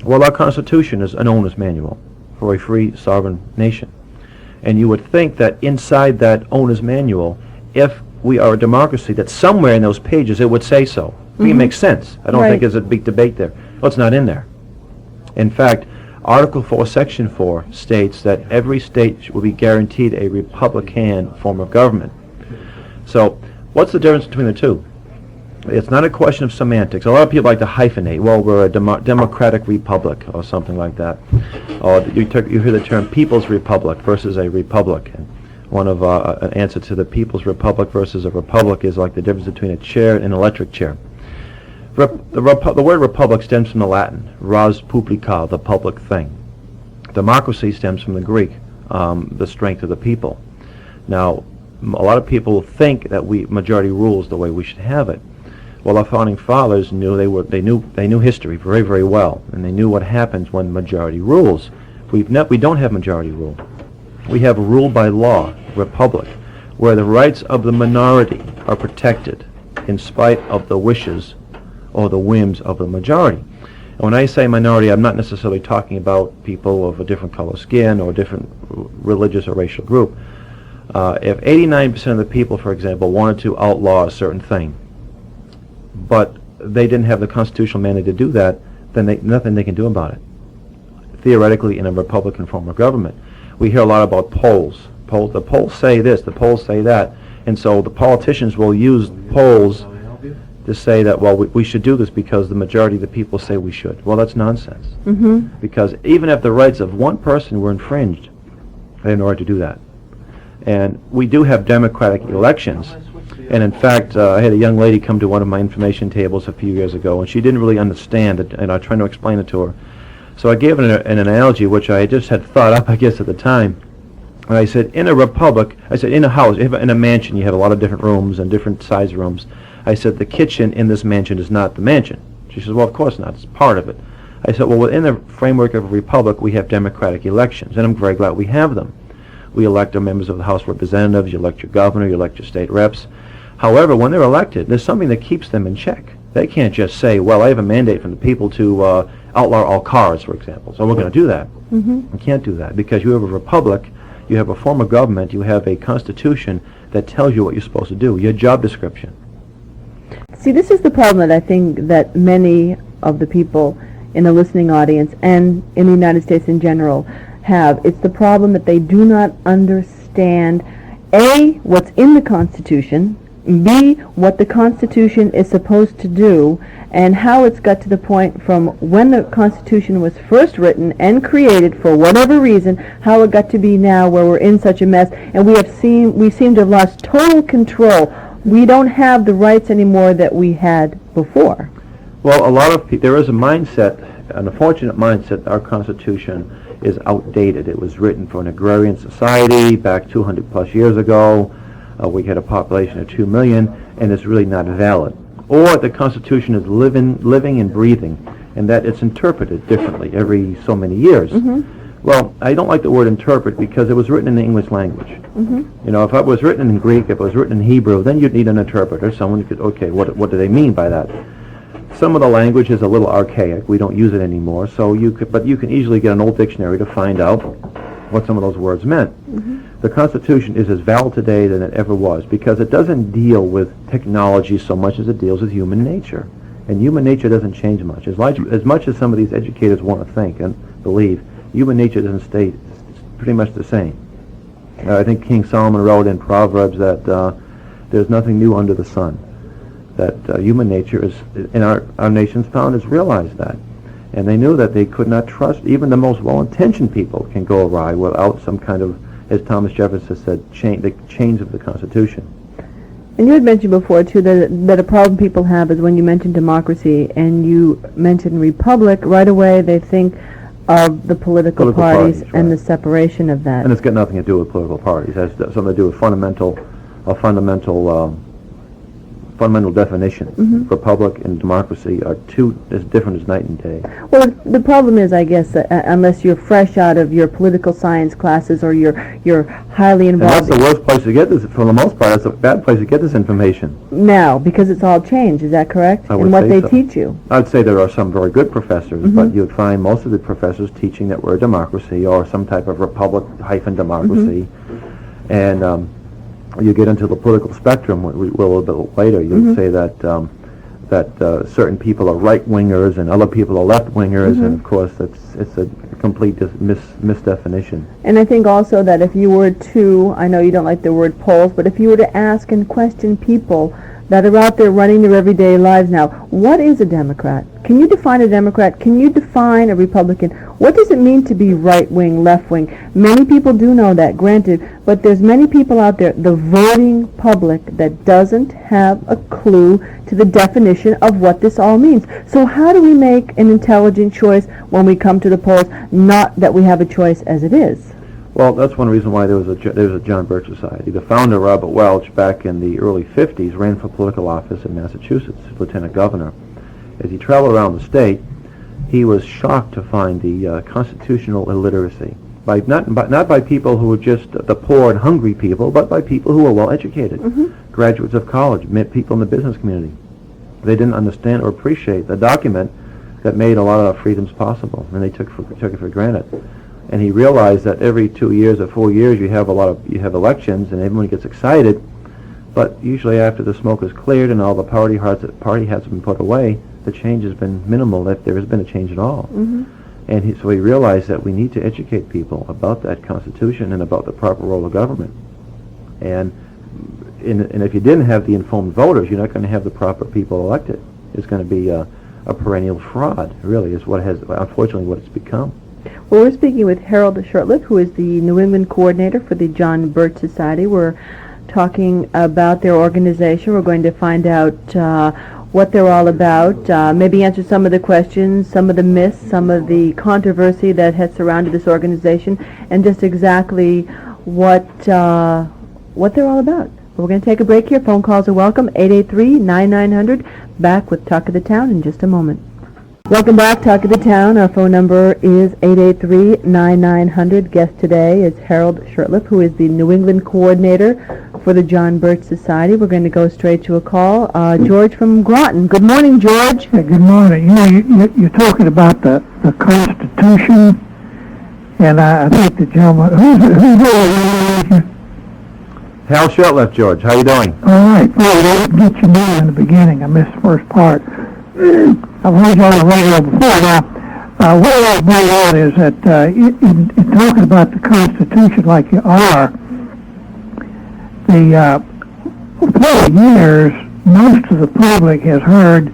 Well, our Constitution is an owner's manual for a free, sovereign nation. And you would think that inside that owner's manual, if we are a democracy, that somewhere in those pages it would say so. It makes sense. I don't think there's a big debate there. Well, it's not in there. In fact, Article 4, Section 4 states that every state will be guaranteed a Republican form of government. So, what's the difference between the two? It's not a question of semantics. A lot of people like to hyphenate. Well, we're a democratic republic or something like that. Or you hear the term People's Republic versus a republic. And one of an answer to the People's Republic versus a republic is like the difference between a chair and an electric chair. The word republic stems from the Latin, res publica, the public thing. Democracy stems from the Greek, the strength of the people. Now, a lot of people think that majority rules the way we should have it. Well, our founding fathers knew they knew history very, very well, and they knew what happens when majority rules. We don't have majority rule. We have rule by law, republic, where the rights of the minority are protected in spite of the wishes or the whims of the majority. And when I say minority, I'm not necessarily talking about people of a different color skin or different religious or racial group. If 89% of the people, for example, wanted to outlaw a certain thing, but they didn't have the constitutional mandate to do that, then nothing they can do about it. Theoretically, in a Republican form of government, we hear a lot about polls. The polls say this, the polls say that, and so the politicians will use polls to say that, well, we should do this because the majority of the people say we should. Well, that's nonsense. Because even if the rights of one person were infringed, they had no right to do that. And we do have democratic elections. And in fact, I had a young lady come to one of my information tables a few years ago, and she didn't really understand it, and I was trying to explain it to her. So I gave an analogy, which I just had thought up, I guess, at the time. And I said, in a republic, I said, in a house, in a mansion, you have a lot of different rooms and different size rooms. I said, the kitchen in this mansion is not the mansion. She says, well, of course not. It's part of it. I said, well, within the framework of a republic, we have democratic elections, and I'm very glad we have them. We elect our members of the House of Representatives, you elect your governor, you elect your state reps. However, when they're elected, there's something that keeps them in check. They can't just say, well, I have a mandate from the people to outlaw all cars, for example, so we're going to do that. You can't do that because you have a republic, you have a form of government, you have a constitution that tells you what you're supposed to do, your job description. See, this is the problem that I think that many of the people in the listening audience and in the United States in general have. It's the problem that they do not understand, A, what's in the Constitution, B, what the Constitution is supposed to do, and how it's got to the point from when the Constitution was first written and created for whatever reason, how it got to be now where we're in such a mess, and we seem to have lost total control. We don't have the rights anymore that we had before. Well, a lot of people, there is a mindset, an unfortunate mindset, our Constitution is outdated. It was written for an agrarian society back 200 plus years ago. We had a population of 2 million, and it's really not valid. Or the Constitution is living and breathing, and that it's interpreted differently every so many years. Well, I don't like the word interpret because it was written in the English language. You know, if it was written in Greek, if it was written in Hebrew, then you'd need an interpreter. Someone could, okay, what do they mean by that? Some of the language is a little archaic. We don't use it anymore, so but you can easily get an old dictionary to find out what some of those words meant. The Constitution is as valid today than it ever was because it doesn't deal with technology so much as it deals with human nature. And human nature doesn't change much. As much as some of these educators want to think and believe, human nature doesn't stay pretty much the same. I think King Solomon wrote in Proverbs that there's nothing new under the sun. That human nature is, in our nation's founders realized that. And they knew that they could not trust, even the most well-intentioned people can go awry without some kind of, as Thomas Jefferson said, the chains of the Constitution. And you had mentioned before, too, that a problem people have is when you mention democracy and you mention republic, right away they think of the political parties and the separation of that. And it's got nothing to do with political parties. It has something to do with fundamental fundamental definition. Republic and democracy are as different as night and day. Well, the problem is, I guess, unless you're fresh out of your political science classes or you're highly And involved. that's the worst place to get this, for the most part. That's a bad place to get this information. Now, because it's all changed, is that correct? I would In what say they so. teach you? I'd say there are some very good professors, but you'd find most of the professors teaching that we're a democracy or some type of republic-democracy. And you get into the political spectrum a little bit later. You'd say that certain people are right-wingers and other people are left-wingers, and of course it's a complete misdefinition. And I think also that if you were to, I know you don't like the word polls, but if you were to ask and question people that are out there running their everyday lives now, what is a Democrat? Can you define a Democrat? Can you define a Republican? What does it mean to be right-wing, left-wing? Many people do know that, granted, but there's many people out there, the voting public, that doesn't have a clue to the definition of what this all means. So how do we make an intelligent choice when we come to the polls, not that we have a choice as it is? Well, that's one reason why there was a John Birch Society. The founder, Robert Welch, back in the early 50s, ran for political office in Massachusetts, lieutenant governor. As he traveled around the state, he was shocked to find the constitutional illiteracy, not by people who were just the poor and hungry people, but by people who were well educated, graduates of college, people in the business community. They didn't understand or appreciate the document that made a lot of freedoms possible, and they took it for granted. And he realized that every 2 years or 4 years you have elections and everyone gets excited, but usually after the smoke is cleared and all the party hats have been put away, the change has been minimal, if there has been a change at all. And so he realized that we need to educate people about that Constitution and about the proper role of government. And if you didn't have the informed voters, you're not going to have the proper people elected. It's going to be a perennial fraud, really, is unfortunately what it's become. Well, we're speaking with Harold Shurtleff, who is the New England coordinator for the John Birch Society. We're talking about their organization. We're going to find out what they're all about, maybe answer some of the questions, some of the myths, some of the controversy that has surrounded this organization, and just exactly what they're all about. We're going to take a break here. Phone calls are welcome, 883-9900. Back with Talk of the Town in just a moment. Welcome back, Talk of the Town. Our phone number is 883-9900. Guest today is Harold Shurtleff, who is the New England coordinator for the John Birch Society. We're going to go straight to a call. George from Groton. Good morning, George. Hey, good morning. You're talking about the Constitution, and I think the gentleman, who's Hal Shurtleff, George. How you doing? all right. Well, I didn't get your name in the beginning. I missed the first part. I've heard you on the radio before. Now, what I want to bring out is that in talking about the Constitution like you are, for years, most of the public has heard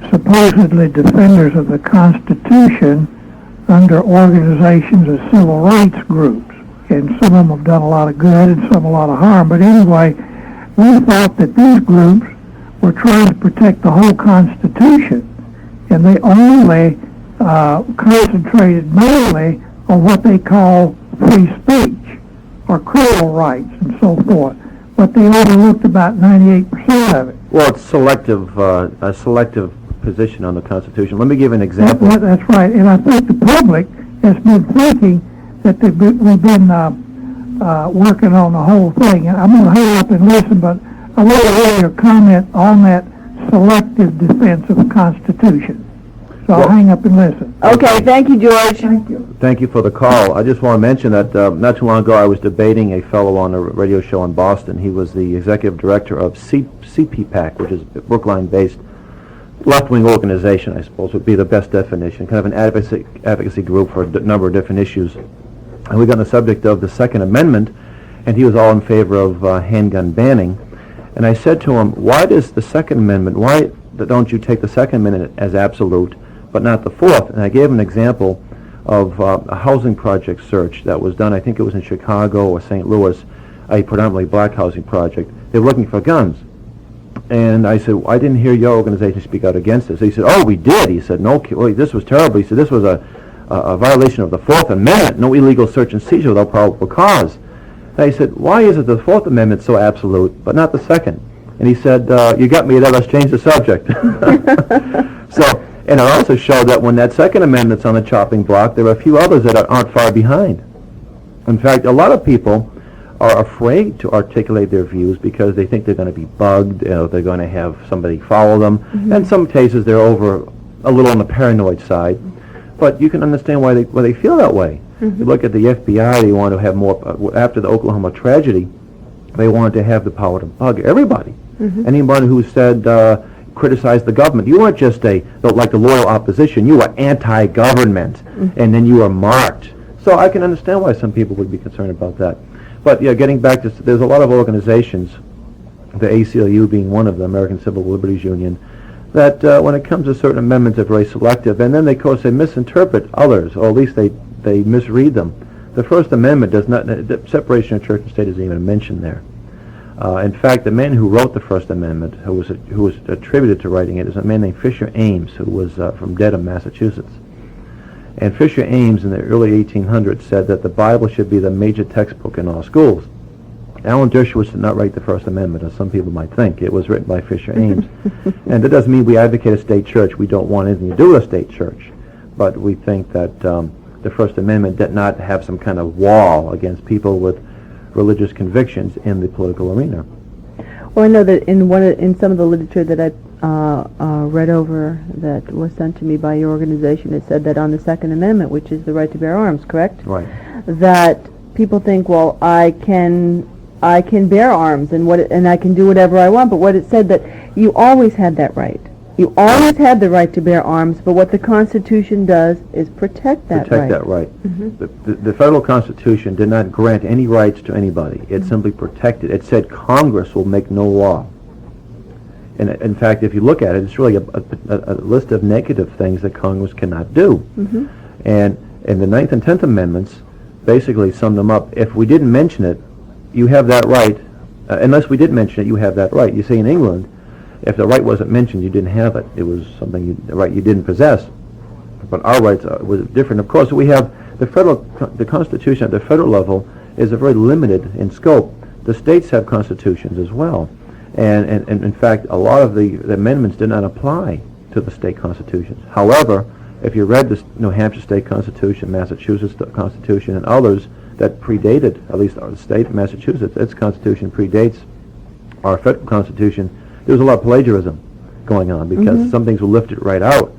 supposedly defenders of the Constitution under organizations as civil rights groups, and some of them have done a lot of good and some a lot of harm. But anyway, we thought that these groups were trying to protect the whole Constitution, and they only concentrated mainly on what they call free speech or criminal rights and so forth. But they overlooked about 98% of it. Well, it's a selective position on the Constitution. Let me give an example. That's right, and I think the public has been thinking that we've been working on the whole thing. And I'm going to hang up and listen, but I want to hear your comment on that selective defense of the Constitution. So I'll hang up and listen. Okay, thank you, George. Thank you. Thank you for the call. I just want to mention that not too long ago I was debating a fellow on a radio show in Boston. He was the executive director of CPPAC, which is a Brookline-based left-wing organization, I suppose would be the best definition, kind of an advocacy group for a number of different issues. And we got on the subject of the Second Amendment, and he was all in favor of handgun banning. And I said to him, why does the Second Amendment, why don't you take the Second Amendment as absolute, but not the Fourth? And I gave him an example of a housing project search that was done, I think it was in Chicago or St. Louis, a predominantly black housing project. They were looking for guns. And I said, I didn't hear your organization speak out against this. He said, oh, we did. He said, no, this was terrible. He said, this was a violation of the Fourth Amendment, no illegal search and seizure without probable cause. And I said, why is it the Fourth Amendment so absolute, but not the Second? And he said, you got me there, let's change the subject. So, and it also showed that when that Second Amendment's on the chopping block, there are a few others that aren't far behind. In fact, a lot of people are afraid to articulate their views because they think they're going to be bugged, they're going to have somebody follow them. And in some cases, they're over a little on the paranoid side. But you can understand why they feel that way. You look at the FBI, they want to have more, after the Oklahoma tragedy, they wanted to have the power to bug everybody. Anyone who said, criticized the government, you weren't just like the loyal opposition, you were anti-government, and then you were marked. So I can understand why some people would be concerned about that. But yeah, getting back to, there's a lot of organizations, the ACLU being one of them, American Civil Liberties Union, that when it comes to certain amendments are very selective, and then they, of course, they misinterpret others, or at least they misread them. The First Amendment does not, the separation of church and state isn't even mentioned there. In fact, the man who wrote the First Amendment, who was attributed to writing it, is a man named Fisher Ames, who was from Dedham, Massachusetts. And Fisher Ames in the early 1800s said that the Bible should be the major textbook in all schools. Alan Dershowitz did not write the First Amendment, as some people might think. It was written by Fisher Ames. And that doesn't mean we advocate a state church. We don't want anything to do with a state church. But we think that the First Amendment did not have some kind of wall against people with religious convictions in the political arena. Well, I know that in some of the literature that I read over that was sent to me by your organization, it said that on the Second Amendment, which is the right to bear arms, correct? Right. That people think, well, I can bear arms and I can do whatever I want. But what it said that you always had that right. You always had the right to bear arms, but what the Constitution does is protect that right. Protect that right. The federal Constitution did not grant any rights to anybody. It simply protected. It said Congress will make no law. And in fact, if you look at it, it's really a list of negative things that Congress cannot do. And the 9th and 10th Amendments basically sum them up. If we didn't mention it, you have that right. Unless we did mention it, you have that right. You see, in England, if the right wasn't mentioned, you didn't have it. It was something, the right you didn't possess. But our rights was different. Of course, we have the Constitution at the federal level is very limited in scope. The states have constitutions as well. And in fact, a lot of the amendments did not apply to the state constitutions. However, if you read the New Hampshire State Constitution, Massachusetts Constitution, and others that predated, at least our state, Massachusetts, its constitution predates our federal constitution, there was a lot of plagiarism going on because some things were lifted right out.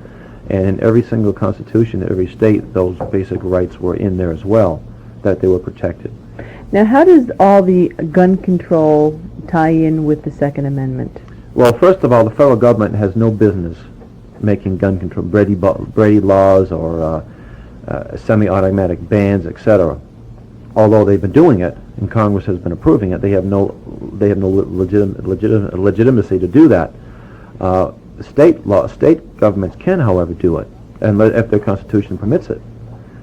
And in every single constitution, every state, those basic rights were in there as well, that they were protected. Now, how does all the gun control tie in with the Second Amendment? Well, first of all, the federal government has no business making gun control, Brady laws or semi-automatic bans, etc. Although they've been doing it, and Congress has been approving it, they have no legitimacy to do that. State governments can, however, do it, and if their constitution permits it.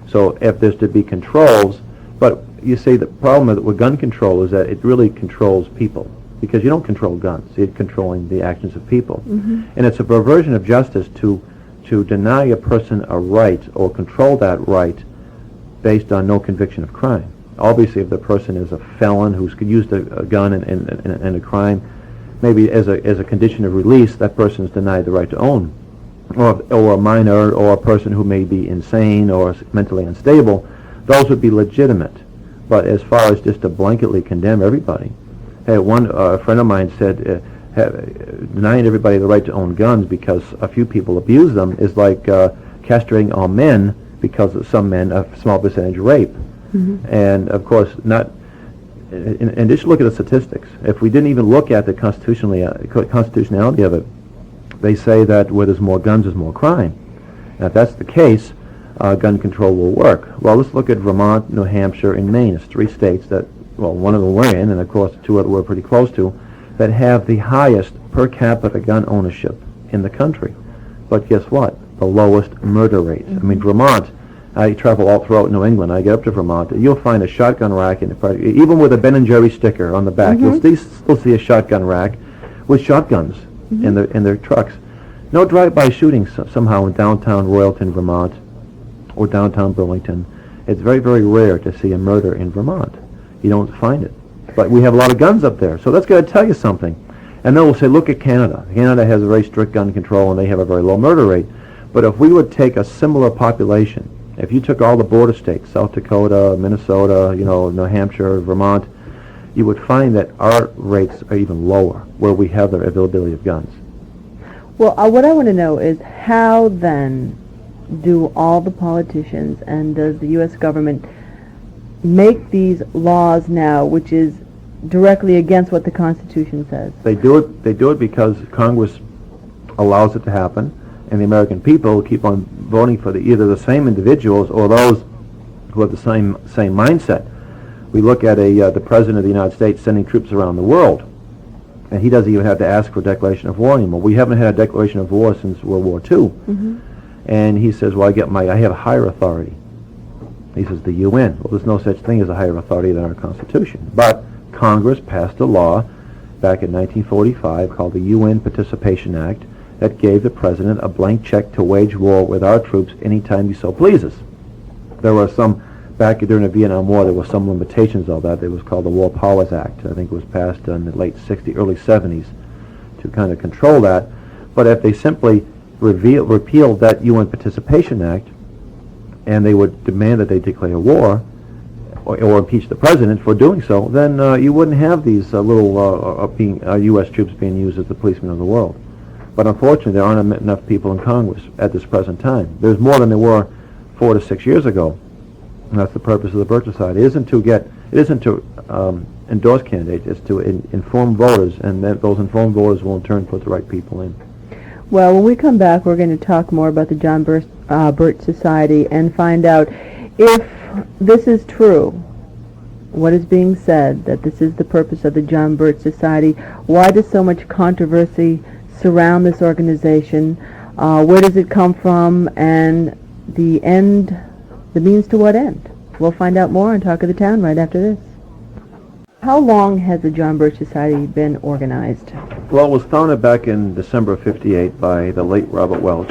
So if there's to be controls, but you see the problem with gun control is that it really controls people, because you don't control guns, you're controlling the actions of people. And it's a perversion of justice to deny a person a right or control that right based on no conviction of crime. Obviously, if the person is a felon who's used a gun in a crime, maybe as a condition of release, that person is denied the right to own. Or a minor, or a person who may be insane or mentally unstable, those would be legitimate. But as far as just to blanketly condemn everybody, hey, a friend of mine said denying everybody the right to own guns because a few people abuse them is like castrating all men because of some men a small percentage rape. And of course, and just look at the statistics. If we didn't even look at the constitutionality of it, they say that where there's more guns, there's more crime. Now, if that's the case, gun control will work. Well, let's look at Vermont, New Hampshire, and Maine. It's 3 states that, well, one of them we're in, and of course, 2 other we're pretty close to, that have the highest per capita gun ownership in the country. But guess what? The lowest murder rates. I mean, Vermont, I travel all throughout New England. I get up to Vermont. You'll find a shotgun rack, even with a Ben & Jerry sticker on the back. You'll still see a shotgun rack with shotguns in their trucks. No drive-by shootings somehow in downtown Royalton, Vermont, or downtown Burlington. It's very, very rare to see a murder in Vermont. You don't find it. But we have a lot of guns up there. So that's going to tell you something. And then we'll say, look at Canada. Canada has a very strict gun control, and they have a very low murder rate. But if we would take a similar population, if you took all the border states, South Dakota, Minnesota, New Hampshire, Vermont, you would find that our rates are even lower where we have the availability of guns. Well, what I want to know is how then do all the politicians and does the U.S. government make these laws now, which is directly against what the Constitution says? They do it because Congress allows it to happen, and the American people keep on voting for either the same individuals or those who have the same mindset. We look at the President of the United States sending troops around the world, and he doesn't even have to ask for a declaration of war anymore. We haven't had a declaration of war since World War II. Mm-hmm. And he says, well, I have a higher authority. He says, the UN. Well, there's no such thing as a higher authority than our Constitution. But Congress passed a law back in 1945 called the UN Participation Act that gave the President a blank check to wage war with our troops anytime he so pleases. There were some, back during the Vietnam War, there were some limitations of that. It was called the War Powers Act. I think it was passed in the late 60s, early 70s to kind of control that. But if they simply repealed that UN Participation Act, and they would demand that they declare war or impeach the president for doing so, then you wouldn't have these U.S. troops being used as the policemen of the world. But unfortunately, there aren't enough people in Congress at this present time. There's more than there were 4 to 6 years ago. And that's the purpose of the Birch Society. It isn't to endorse candidates. It's to inform voters, and those informed voters will in turn put the right people in. Well, when we come back, we're going to talk more about the John Birch Society and find out if this is true, what is being said, that this is the purpose of the John Birch Society. Why does so much controversy surround this organization? Where does it come from? And the means to what end? We'll find out more on Talk of the Town right after this. How long has the John Birch Society been organized? Well, it was founded back in December of '58 by the late Robert Welch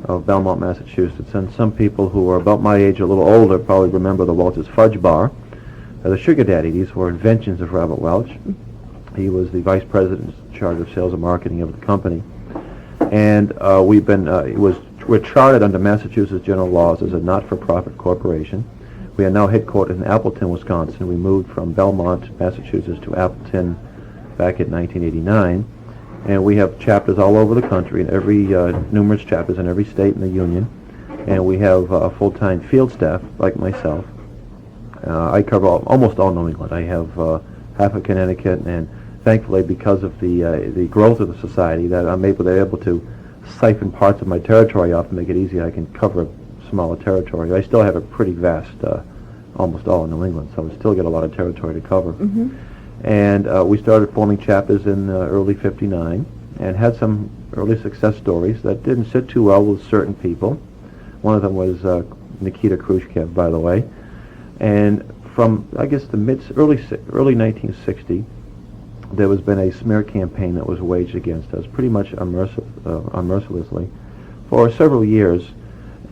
of Belmont, Massachusetts. And some people who are about my age, a little older, probably remember the Welch's Fudge Bar, the Sugar Daddy. These were inventions of Robert Welch. He was the vice president in charge of sales and marketing of the company. And we're chartered under Massachusetts general laws as a not-for-profit corporation. We are now headquartered in Appleton, Wisconsin. We moved from Belmont, Massachusetts to Appleton back in 1989. And we have chapters all over the country, and numerous chapters in every state in the union. And we have a full-time field staff, like myself. I cover almost all New England. I have half of Connecticut, and thankfully, because of the growth of the society, that I'm able to siphon parts of my territory off to make it easier. I can cover a smaller territory. I still have a pretty vast, almost all in New England, so we still get a lot of territory to cover. Mm-hmm. And we started forming chapters in early '59 and had some early success stories that didn't sit too well with certain people. One of them was Nikita Khrushchev, by the way. And from, I guess, the early 1960, there was been a smear campaign that was waged against us pretty much unmercilessly for several years,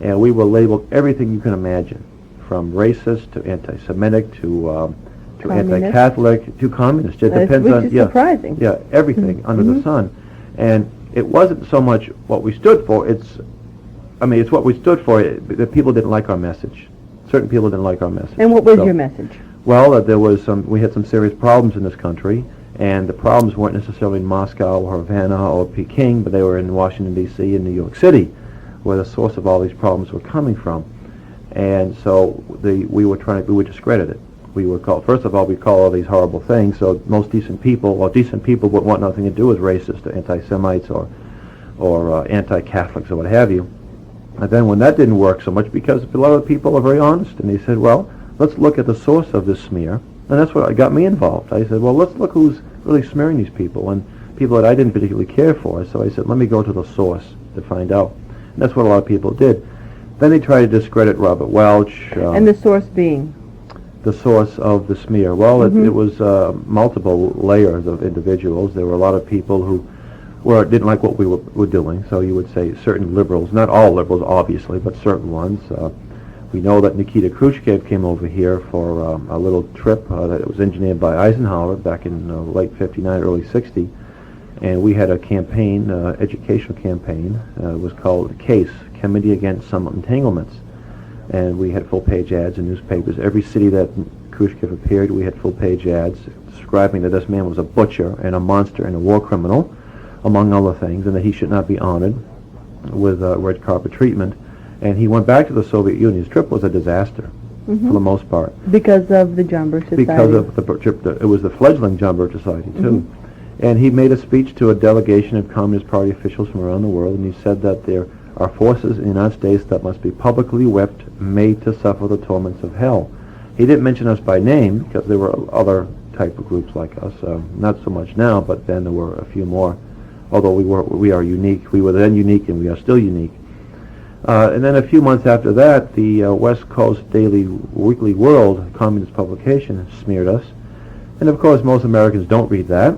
and we were labeled everything you can imagine, from racist to anti-Semitic to anti-Catholic to communist. It depends which on is surprising. Yeah, everything under the sun, and it wasn't so much what we stood for. It's what we stood for. The people didn't like our message. Certain people didn't like our message. And what was your message? Well, we had some serious problems in this country. And the problems weren't necessarily in Moscow or Havana or Peking, but they were in Washington, D.C. and New York City, where the source of all these problems were coming from. And so we were discredited. We were called, first of all, we call all these horrible things, so most decent people would want nothing to do with racists or anti-Semites or anti-Catholics or what have you. And then when that didn't work so much, because a lot of people are very honest, and they said, well, let's look at the source of this smear. And that's what got me involved. I said, well, let's look who's really smearing these people, and people that I didn't particularly care for. So I said, let me go to the source to find out. And that's what a lot of people did. Then they tried to discredit Robert Welch. And the source being? The source of the smear. Well, it was multiple layers of individuals. There were a lot of people who didn't like what we were doing. So you would say certain liberals, not all liberals, obviously, but certain ones. We know that Nikita Khrushchev came over here for a little trip that was engineered by Eisenhower back in late '59, early '60, And we had a campaign, educational campaign. It was called CASE, Committee Against Some Entanglements. And we had full-page ads in newspapers. Every city that Khrushchev appeared, we had full-page ads describing that this man was a butcher and a monster and a war criminal, among other things, and that he should not be honored with red carpet treatment. And he went back to the Soviet Union. His trip was a disaster, for the most part. Because of the John Birch Society. Because of the trip, it was the fledgling John Birch Society, too. And he made a speech to a delegation of Communist Party officials from around the world, and he said that there are forces in the United States that must be publicly whipped, made to suffer the torments of hell. He didn't mention us by name, because there were other type of groups like us. Not so much now, but then there were a few more. Although we are unique. We were then unique, and we are still unique. And then a few months after that, the West Coast Weekly World, communist publication, smeared us. And of course, most Americans don't read that.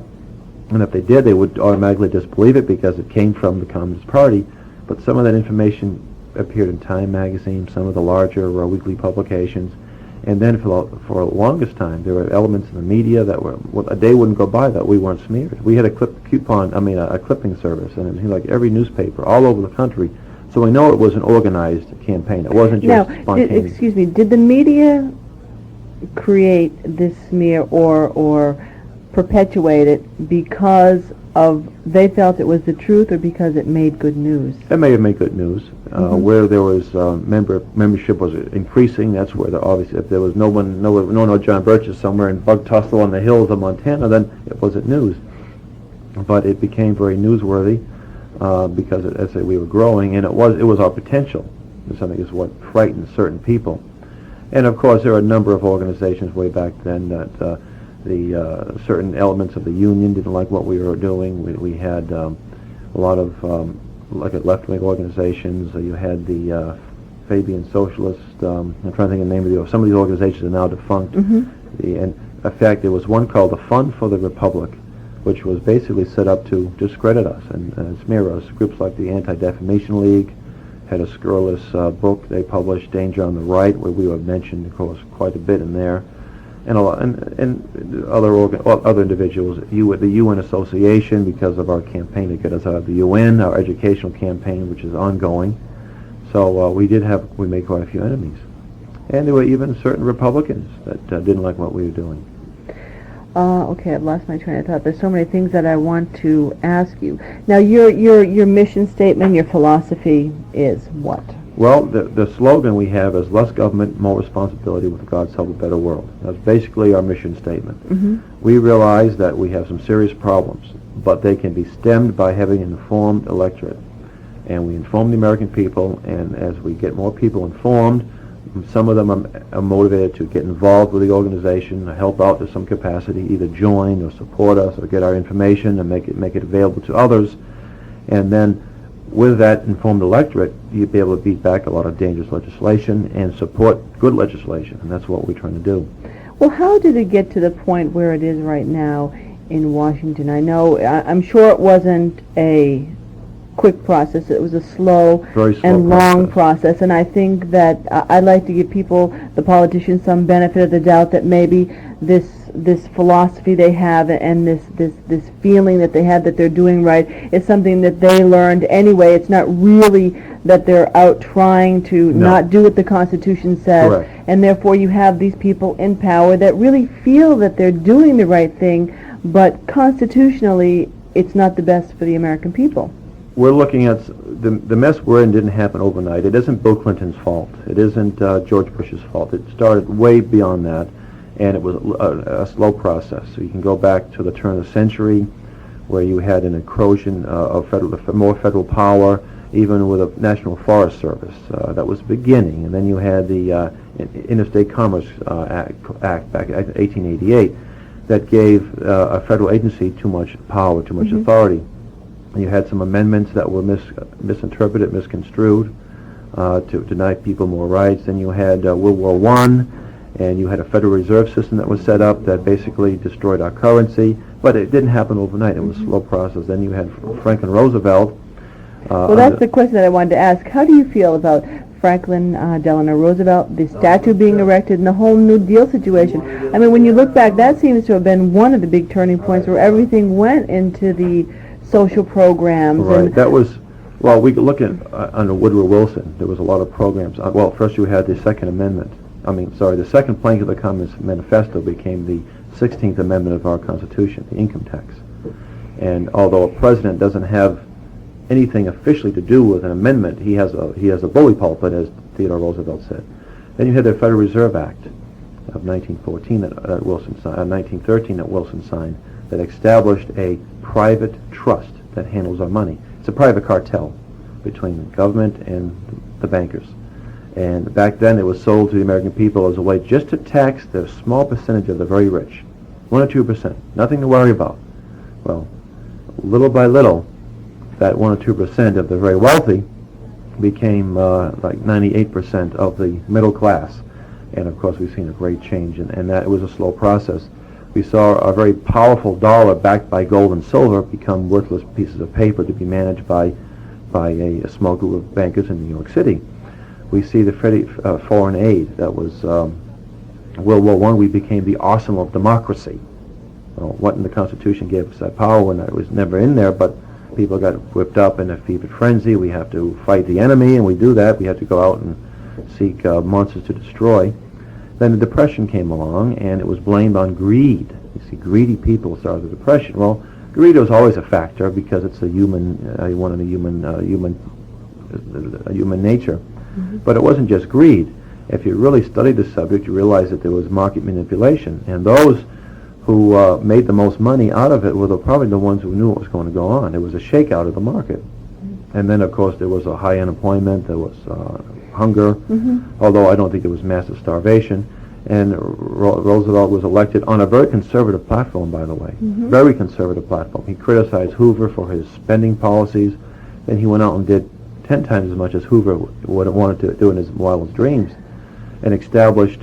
And if they did, they would automatically disbelieve it because it came from the Communist Party. But some of that information appeared in Time magazine, some of the larger weekly publications. And then for the longest time, there were elements in the media that were, a day wouldn't go by that we weren't smeared. We had a clipping service, and it was like every newspaper all over the country. So we know it was an organized campaign. It wasn't just spontaneous. Excuse me, did the media create this smear or perpetuate it because they felt it was the truth, or because it made good news? It may have made good news. Where there was membership was increasing, that's where obviously if there was no John Birches somewhere in Bug Tussle on the hills of Montana, then it wasn't news. But it became very newsworthy because as I say, we were growing, and it was our potential. This I think is what frightened certain people. And of course, there are a number of organizations way back then that the certain elements of the union didn't like what we were doing. We had a lot of like at left-wing organizations. You had the Fabian Socialist. I'm trying to think of the name of some of these organizations are now defunct. And in fact, there was one called the Fund for the Republic, which was basically set up to discredit us and smear us. Groups like the Anti-Defamation League had a scurrilous book they published, Danger on the Right, where we were mentioned, of course, quite a bit in there. And other individuals, the UN Association, because of our campaign to get us out of the UN, our educational campaign, which is ongoing. So we made quite a few enemies. And there were even certain Republicans that didn't like what we were doing. Okay, I've lost my train of thought. There's so many things that I want to ask you. Now, your mission statement, your philosophy is what? Well, the slogan we have is less government, more responsibility, with God's help, a better world. That's basically our mission statement. We realize that we have some serious problems, but they can be stemmed by having an informed electorate. And we inform the American people, and as we get more people informed, some of them are motivated to get involved with the organization, or help out to some capacity, either join or support us or get our information and make it available to others. And then with that informed electorate, you'd be able to beat back a lot of dangerous legislation and support good legislation, and that's what we're trying to do. Well, how did it get to the point where it is right now in Washington? I'm sure it wasn't a quick process. It was a slow and long process, and I think that I'd like to give the politicians, some benefit of the doubt that maybe this philosophy they have and this feeling that they have that they're doing right is something that they learned anyway. It's not really that they're out trying to not do what the Constitution says. Correct. And therefore you have these people in power that really feel that they're doing the right thing, but constitutionally it's not the best for the American people. We're looking at the mess we're in didn't happen overnight. It isn't Bill Clinton's fault. It isn't George Bush's fault. It started way beyond that, and it was a slow process. So you can go back to the turn of the century, where you had an encroachment of more federal power, even with a National Forest Service. That was the beginning. And then you had the Interstate Commerce Act back in 1888 that gave a federal agency too much power, too much authority. You had some amendments that were misinterpreted, misconstrued, to deny people more rights. Then you had World War I, and you had a Federal Reserve System that was set up that basically destroyed our currency. But it didn't happen overnight. It was a slow process. Then you had Franklin Roosevelt. Well, that's the question that I wanted to ask. How do you feel about Franklin Delano Roosevelt, the statue being erected, and the whole New Deal situation? I mean, when you look back, that seems to have been one of the big turning points where everything went into the social programs. Right. And That was, well, we could look at under Woodrow Wilson. There was a lot of programs. Well, first you had the Second Amendment. The second plank of the Communist Manifesto became the 16th Amendment of our Constitution, the income tax. And although a president doesn't have anything officially to do with an amendment, he has a bully pulpit, as Theodore Roosevelt said. Then you had the Federal Reserve Act of 1913 that Wilson signed, 1913 that Wilson signed, that established a private trust that handles our money. It's a private cartel between the government and the bankers. And back then it was sold to the American people as a way just to tax the small percentage of the very rich. 1 or 2%. Nothing to worry about. Well, little by little, that 1 or 2% of the very wealthy became like 98% of the middle class. And of course we've seen a great change, and that it was a slow process. We saw a very powerful dollar backed by gold and silver become worthless pieces of paper to be managed by a small group of bankers in New York City. We see the foreign aid. That was World War I. We became the arsenal of democracy. Well, what in the Constitution gave us that power when it was never in there, but people got whipped up in a fever frenzy. We have to fight the enemy, and we do that. We have to go out and seek monsters to destroy. Then the Depression came along, and it was blamed on greed. You see, greedy people started the Depression. Well, greed was always a factor because it's a human nature. Mm-hmm. But it wasn't just greed. If you really studied the subject, you realize that there was market manipulation, and those who made the most money out of it were probably the ones who knew what was going to go on. It was a shakeout of the market. Mm-hmm. And then, of course, there was a high unemployment. There was hunger, although I don't think there was massive starvation. And Roosevelt was elected on a very conservative platform, by the way, very conservative platform. He criticized Hoover for his spending policies, and he went out and did 10 times as much as Hoover would have wanted to do in his wildest dreams, and established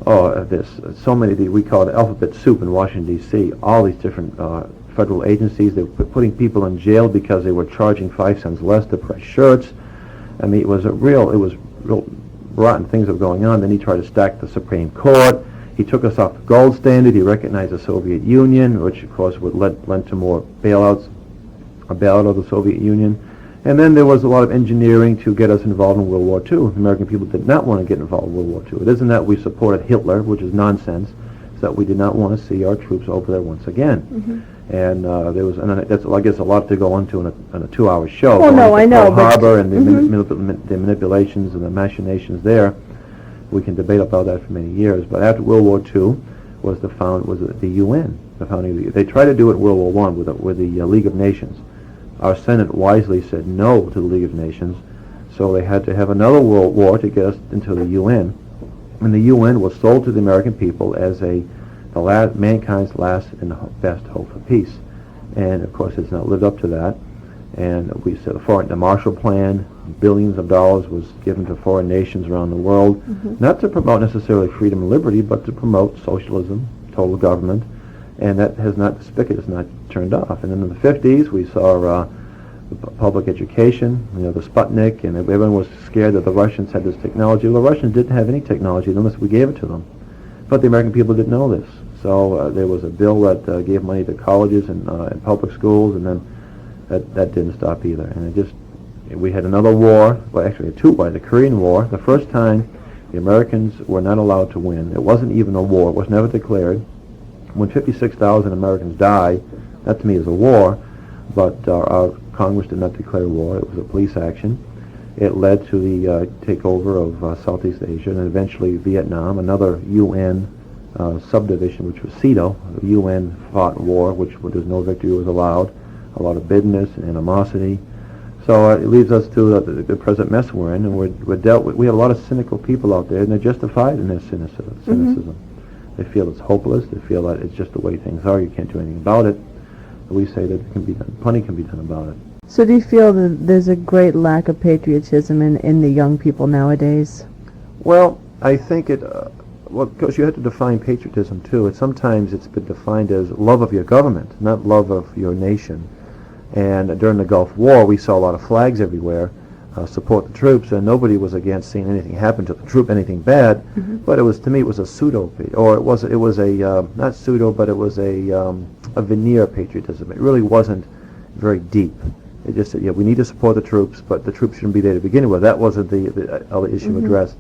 we call it alphabet soup in Washington, D.C., all these different federal agencies. They were putting people in jail because they were charging 5 cents less to press shirts. I mean, it was real rotten things that were going on. Then he tried to stack the Supreme Court. He took us off the gold standard. He recognized the Soviet Union, which of course would lend to more bailouts, a bailout of the Soviet Union. And then there was a lot of engineering to get us involved in World War II. The American people did not want to get involved in World War II. It isn't that we supported Hitler, which is nonsense. It's that we did not want to see our troops over there once again. And there was, and that's, I guess, a lot to go into in a 2-hour show. Oh no, I know. Pearl Harbor and the manipulations and the machinations there. We can debate about that for many years. But after World War II was the UN, the founding. They tried to do it in World War I with the League of Nations. Our Senate wisely said no to the League of Nations, so they had to have another world war to get us into the UN. And the UN was sold to the American people as mankind's last and best hope for peace. And of course it's not lived up to that. And we said the Marshall Plan, billions of dollars was given to foreign nations around the world, not to promote necessarily freedom and liberty, but to promote socialism, total government. And that the spigot has not turned off. And then in the 50s we saw public education, the Sputnik, and everyone was scared that the Russians had this technology. Well, the Russians didn't have any technology unless we gave it to them. But the American people didn't know this. So there was a bill that gave money to colleges and public schools, and then that didn't stop either. And we had another war, well actually 2 wars, the Korean War, the first time the Americans were not allowed to win. It wasn't even a war, it was never declared. When 56,000 Americans died, that to me is a war, but our Congress did not declare war. It was a police action. It led to the takeover of Southeast Asia and eventually Vietnam, another UN subdivision, which was CEDAW. The UN fought war, which there's no victory was allowed, a lot of bitterness and animosity. So it leads us to the present mess we're in, and we have a lot of cynical people out there, and they're justified in their cynicism. They feel it's hopeless. They feel that it's just the way things are. You can't do anything about it. We say that plenty can be done about it. So do you feel that there's a great lack of patriotism in the young people nowadays? Well, I think because you have to define patriotism too. Sometimes it's been defined as love of your government, not love of your nation. And during the Gulf War, we saw a lot of flags everywhere, support the troops, and nobody was against seeing anything happen to the troop, anything bad. But to me, it was a pseudo, or it was a not pseudo, but it was a veneer patriotism. It really wasn't very deep. It just said, yeah, we need to support the troops, but the troops shouldn't be there to begin with. That wasn't the other issue addressed.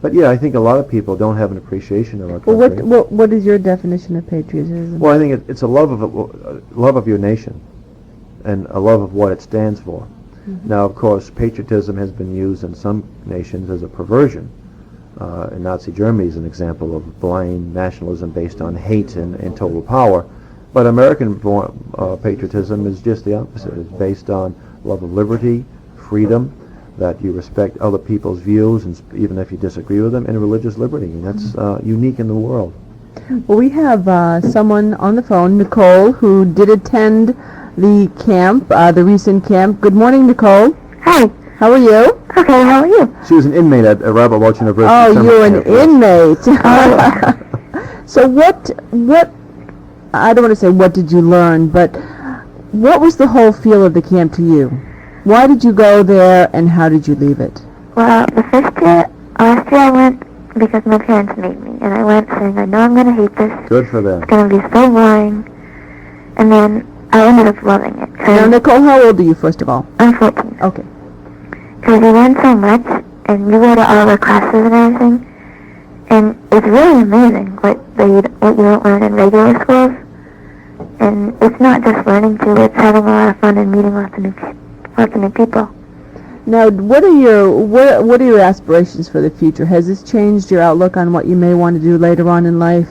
But yeah, I think a lot of people don't have an appreciation of our country. Well, what is your definition of patriotism? Well, I think it's a love of your nation, and a love of what it stands for. Now, of course, patriotism has been used in some nations as a perversion. In Nazi Germany is an example of blind nationalism based on hate and total power. But American patriotism is just the opposite. It's based on love of liberty, freedom, that you respect other people's views, and even if you disagree with them, and religious liberty. And that's unique in the world. Well, we have someone on the phone, Nicole, who did attend the camp, the recent camp. Good morning, Nicole. Hi. How are you? Okay, how are you? She was an inmate at Robert Welch University. Oh, summer you're an camp. inmate. So what, I don't want to say what did you learn, but what was the whole feel of the camp to you? Why did you go there, and how did you leave it? Well, last year I went because my parents made me, and I went saying, I know I'm going to hate this. Good for them. It's going to be so boring. And then I ended up loving it. Now, Nicole, how old are you, first of all? I'm 14. Okay. Because you learn so much, and you go to all the classes and everything, and it's really amazing what you don't learn in regular schools. And it's not just learning too, it's having a lot of fun and meeting lots of new people. Now, what are your aspirations for the future? Has this changed your outlook on what you may want to do later on in life?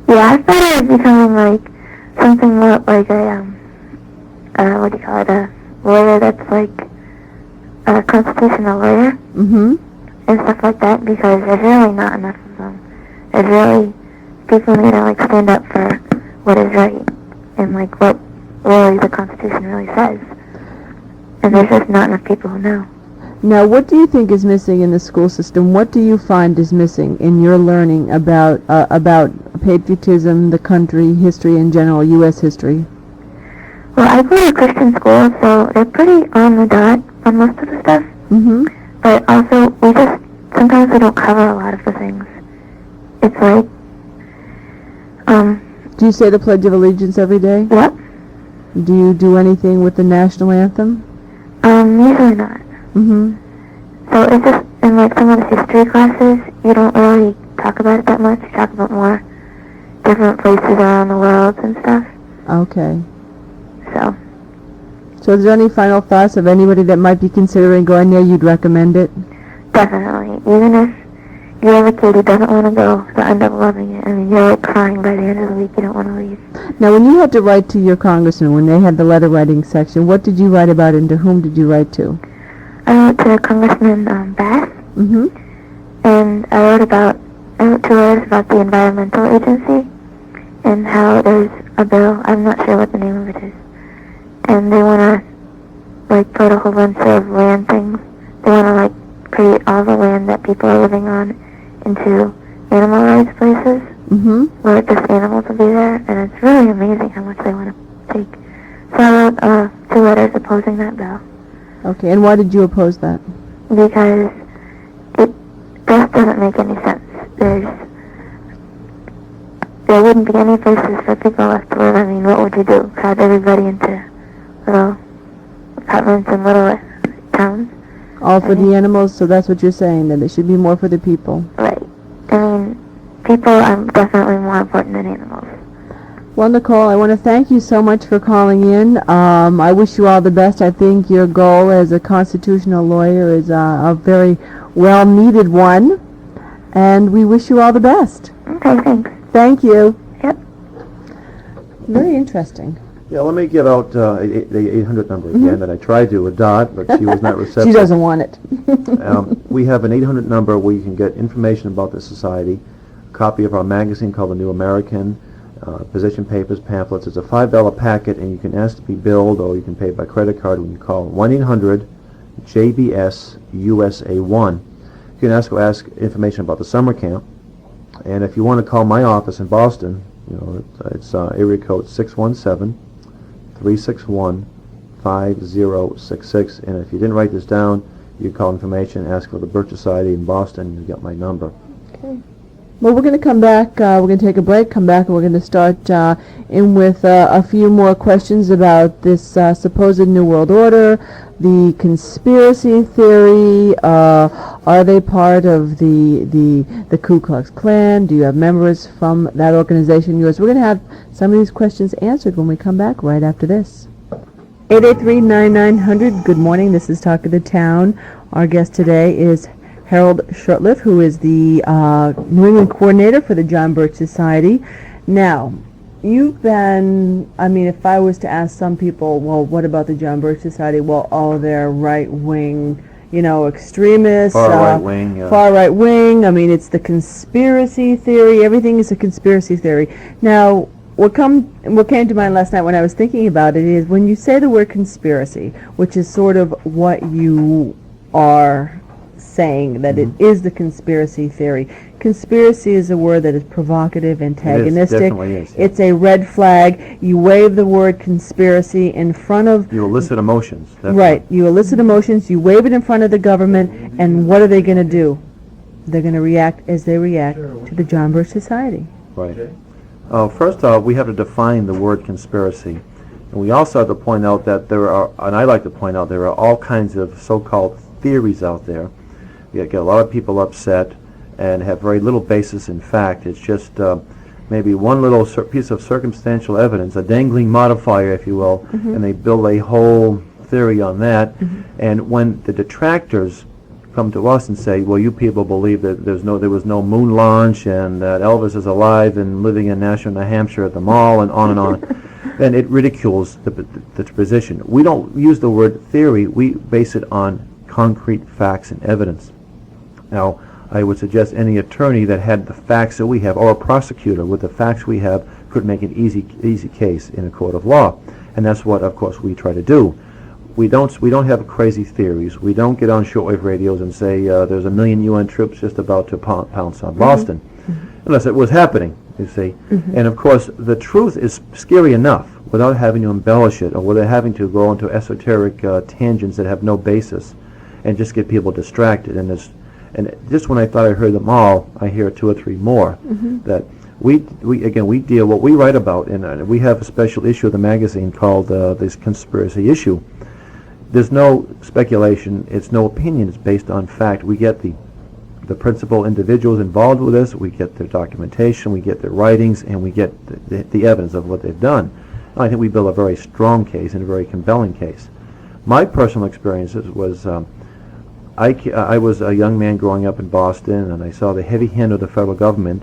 Yeah, I thought I was becoming like something more like a a lawyer that's like a constitutional lawyer. Mm-hmm. And stuff like that, because there's really not enough of them. There's really, people need to like stand up for what is right and like what really the Constitution really says. And there's just not enough people who know. Now, what do you think is missing in the school system? What do you find is missing in your learning about patriotism, the country, history in general, U.S. history? Well, I go to a Christian school, so they're pretty on the dot on most of the stuff. Mm-hmm. But also, sometimes we don't cover a lot of the things. It's like, Do you say the Pledge of Allegiance every day? Yep. Do you do anything with the national anthem? Usually not. Mm-hmm. So it's just, in like some of the history classes, you don't really talk about it that much. You talk about more different places around the world and stuff. Okay. So is there any final thoughts of anybody that might be considering going there? You'd recommend it? definitely. Even if you have a kid who doesn't want to go, they'll end up loving it. I mean, you're like crying by the end of the week. You don't want to leave. Now, when you had to write to your congressman, when they had the letter writing section, what did you write about and to whom did you write to? I wrote to Congressman Bass, Mm-hmm. and I wrote 2 letters about the Environmental Agency and how there's a bill, I'm not sure what the name of it is, and they want to like put a whole bunch of land things. They want to like create all the land that people are living on into animal rights places Mm-hmm. where just animals will be there, and it's really amazing how much they want to take. So I wrote 2 letters opposing that bill. Okay, and why did you oppose that? Because it just doesn't make any sense. There wouldn't be any places for people left to live. I mean, what would you do? Crowd everybody into little apartments and little towns? All for the animals, so that's what you're saying, that it should be more for the people. Right. I mean, people are definitely more important than animals. Well, Nicole, I want to thank you so much for calling in. I wish you all the best. I think your goal as a constitutional lawyer is a very well-needed one, and we wish you all the best. Okay, thanks. Thank you. Yep. Very interesting. Yeah, let me give out the 800 number again that I tried to with Dot, but she was not receptive. She doesn't want it. We have an 800 number where you can get information about the society, a copy of our magazine called The New American, position papers, pamphlets. It's a $5 packet, and you can ask to be billed, or you can pay by credit card when you call 1-800-JBS-USA1. You can ask information about the summer camp, and if you want to call my office in Boston, you know, it's area code 617-361-5066, and if you didn't write this down, you call information, ask for the Birch Society in Boston, and you get my number. Okay. Well, we're going to come back. We're going to take a break, come back, and we're going to start in with a few more questions about this supposed New World Order, the conspiracy theory. Are they part of the Ku Klux Klan? Do you have members from that organization? Yours. We're going to have some of these questions answered when we come back right after this. 883-9900. Good morning. This is Talk of the Town. Our guest today is Hal Shurtleff, who is the New England coordinator for the John Birch Society. Now, you've been, if I was to ask some people, well, what about the John Birch Society? Well, all they're right-wing, extremists. Far right wing. Far right wing. It's the conspiracy theory. Everything is a conspiracy theory. Now, what came to mind last night when I was thinking about it is when you say the word conspiracy, which is sort of what you are saying, that it is the conspiracy theory. Conspiracy is a word that is provocative, antagonistic. It definitely is. It's a red flag. You wave the word conspiracy in front of... You elicit emotions. Definitely. Right. You elicit emotions, you wave it in front of the government, and what are they going to do? They're going to react as they react to the John Birch Society. Right. First off, we have to define the word conspiracy. And we also have to point out that there are, and I like to point out, there are all kinds of so-called theories out there. You get a lot of people upset and have very little basis in fact. It's just maybe one little piece of circumstantial evidence, a dangling modifier, if you will, and they build a whole theory on that. And when the detractors come to us and say, well, you people believe that there was no moon launch and that Elvis is alive and living in Nashua, New Hampshire at the mall and on, then it ridicules the position. We don't use the word theory. We base it on concrete facts and evidence. Now, I would suggest any attorney that had the facts that we have, or a prosecutor with the facts we have, could make an easy case in a court of law, and that's what, of course, we try to do. We don't have crazy theories. We don't get on shortwave radios and say there's 1 million UN troops just about to pounce on Boston, unless it was happening, you see. And of course, the truth is scary enough without having to embellish it or without having to go into esoteric tangents that have no basis and just get people distracted. And just when I thought I heard them all, I hear 2 or 3 more. That we deal what we write about, and we have a special issue of the magazine called this conspiracy issue. There's no speculation. It's no opinion. It's based on fact. We get the principal individuals involved with this. We get their documentation. We get their writings, and we get the evidence of what they've done. And I think we build a very strong case and a very compelling case. My personal experiences was. I was a young man growing up in Boston, and I saw the heavy hand of the federal government,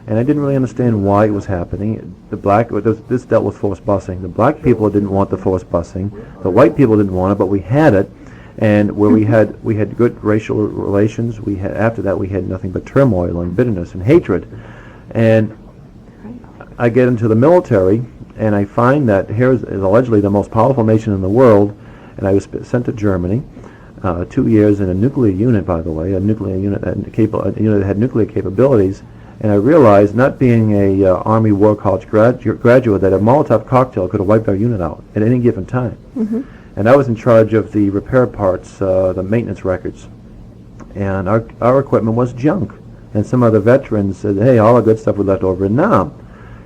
and I didn't really understand why it was happening. This dealt with forced busing. The black people didn't want the forced busing. The white people didn't want it, but we had it, and where we had good racial relations. After that we had nothing but turmoil and bitterness and hatred. And I get into the military, and I find that here is allegedly the most powerful nation in the world, and I was sent to Germany. 2 years in a nuclear unit, by the way, a unit that had nuclear capabilities, and I realized, not being a Army War College graduate, that a Molotov cocktail could have wiped our unit out at any given time. And I was in charge of the repair parts, the maintenance records, and our equipment was junk. And some other veterans said, "Hey, all the good stuff we left over in Nam."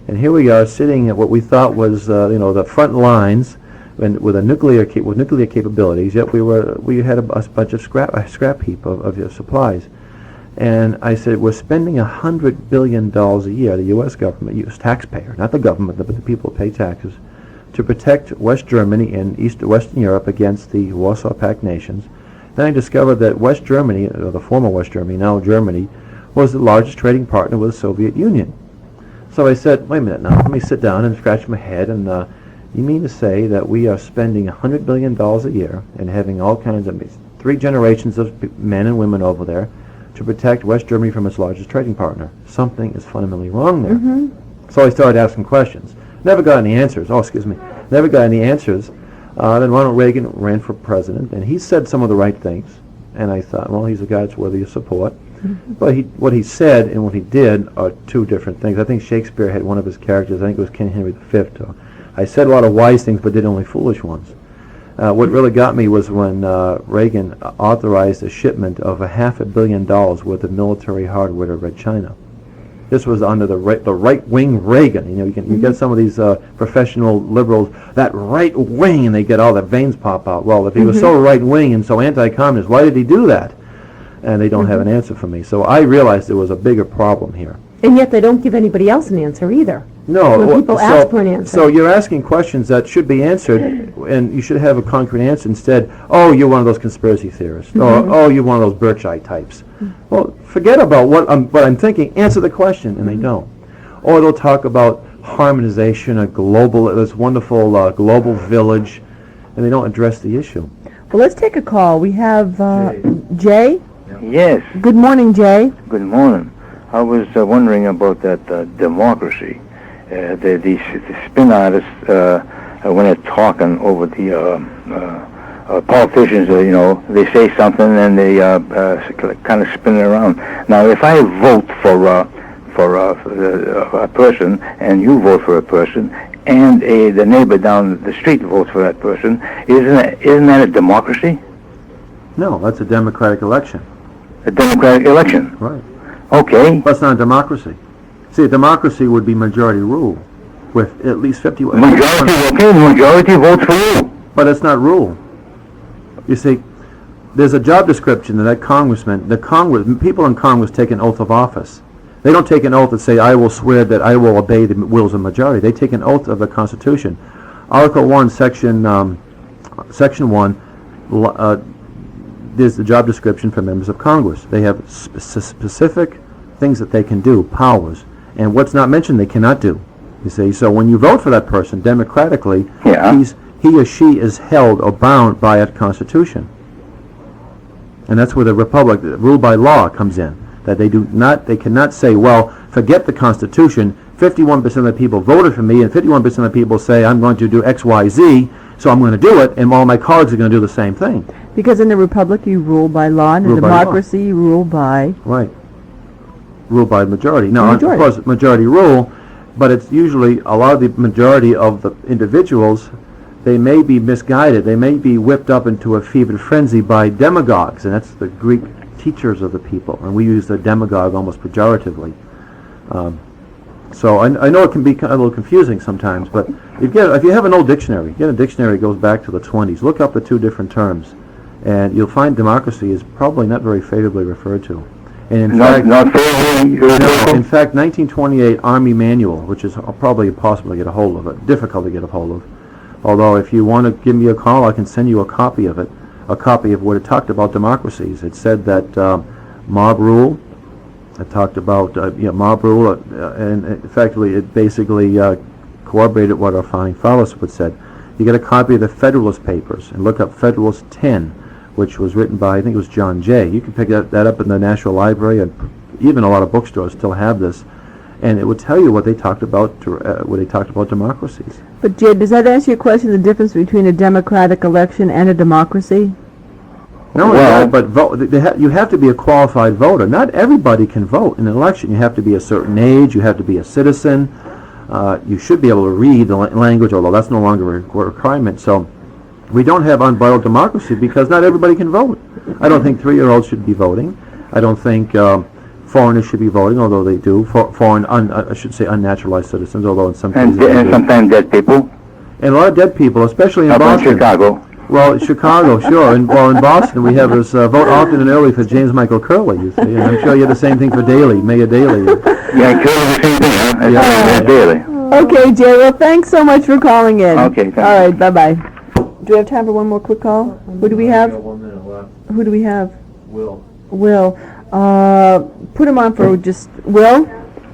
And here we are sitting at what we thought was, the front lines. With nuclear capabilities, yet we had a bunch of scrap heap of supplies, and I said, we're spending $100 billion a year, the U.S. government, U.S. taxpayer, not the government, but the people who pay taxes, to protect West Germany and Western Europe against the Warsaw Pact nations. Then I discovered that West Germany, or the former West Germany, now Germany, was the largest trading partner with the Soviet Union. So I said, wait a minute now, let me sit down and scratch my head and. You mean to say that we are spending $100 billion a year and having all kinds of 3 generations of men and women over there to protect West Germany from its largest trading partner? Something is fundamentally wrong there. So I started asking questions. Never got any answers. Never got any answers. Then Ronald Reagan ran for president, and he said some of the right things. And I thought, well, he's a guy that's worthy of support. But what he said and what he did are 2 different things. I think Shakespeare had one of his characters, I think it was King Henry V. I said a lot of wise things, but did only foolish ones. What really got me was when Reagan authorized a shipment of $500 million worth of military hardware to Red China. This was under the right-wing Reagan. You know, you get some of these professional liberals, that right wing, and they get all the veins pop out. Well, if he was so right-wing and so anti-communist, why did he do that? And they don't have an answer for me. So I realized there was a bigger problem here. And yet they don't give anybody else an answer either. No. When people ask for an answer. So you're asking questions that should be answered, and you should have a concrete answer instead. Oh, you're one of those conspiracy theorists. Or, oh, you're one of those Birchite types. Well, forget about what I'm thinking. Answer the question, and they don't. Or they'll talk about harmonization, this wonderful global village, and they don't address the issue. Well, let's take a call. We have Jay. Yes, Good morning, Jay. good morning. I was wondering about that democracy. The spin artists, when they're talking over the politicians, they say something and they kind of spin it around. Now, if I vote for a person and you vote for a person and the neighbor down the street votes for that person, isn't that a democracy? No, that's a democratic election. A democratic election? Right. Okay. That's not a democracy. See, a democracy would be majority rule, with at least 50... Majority votes for you. But it's not rule. You see, there's a job description that people in Congress take an oath of office. They don't take an oath that say, I will swear that I will obey the wills of majority. They take an oath of the Constitution. Article 1, Section 1, there's the job description for members of Congress. They have specific things that they can do, powers, and what's not mentioned they cannot do. You see, so when you vote for that person democratically, he or she is held or bound by a Constitution, and that's where the republic, rule by law, comes in. That they cannot say, well, forget the Constitution. 51% of the people voted for me, and 51% of the people say I'm going to do X, Y, Z. So I'm going to do it, and all my colleagues are going to do the same thing. Because in the republic you rule by law, and in democracy you rule by... Right. Rule by majority. Now, of course, majority rule, but it's usually a lot of the majority of the individuals, they may be misguided. They may be whipped up into a fevered frenzy by demagogues, and that's the Greek teachers of the people, and we use the demagogue almost pejoratively. So I know it can be a little confusing sometimes, but if you have an old dictionary, get a dictionary that goes back to the 20s, look up the two different terms, and you'll find democracy is probably not very favorably referred to. And in fact, 1928 Army Manual, which is probably impossible to get a hold of, difficult to get a hold of. Although if you want to give me a call, I can send you a copy of it, a copy of what it talked about democracies. It said that mob rule. It talked about mob rule, and effectively it basically corroborated what our founding fathers would said. You get a copy of the Federalist Papers and look up Federalist 10, which was written by, I think it was John Jay. You can pick that up in the National Library, and even a lot of bookstores still have this, and it would tell you what they talked about democracies. But Jay, does that answer your question, the difference between a democratic election and a democracy? No, but you have to be a qualified voter. Not everybody can vote in an election. You have to be a certain age. You have to be a citizen. You should be able to read the language, although that's no longer a requirement. So we don't have unbridled democracy because not everybody can vote. I don't think 3-year-olds should be voting. I don't think foreigners should be voting, although they do. I should say unnaturalized citizens, although in some cases and sometimes dead people. And a lot of dead people, especially in Boston. Chicago. Well, Chicago, sure. In Boston, we have this vote often and early for James Michael Curley, you see. And I'm sure you have the same thing for Daley, Mayor Daley. Yeah, Curley, the same thing, huh? Yeah, Daley. Okay, Jay. Well, thanks so much for calling in. Okay, thanks. All right, bye-bye. Do we have time for one more quick call? Who do we have? 1 minute left. Who do we have? Will. Put him on for just... Will?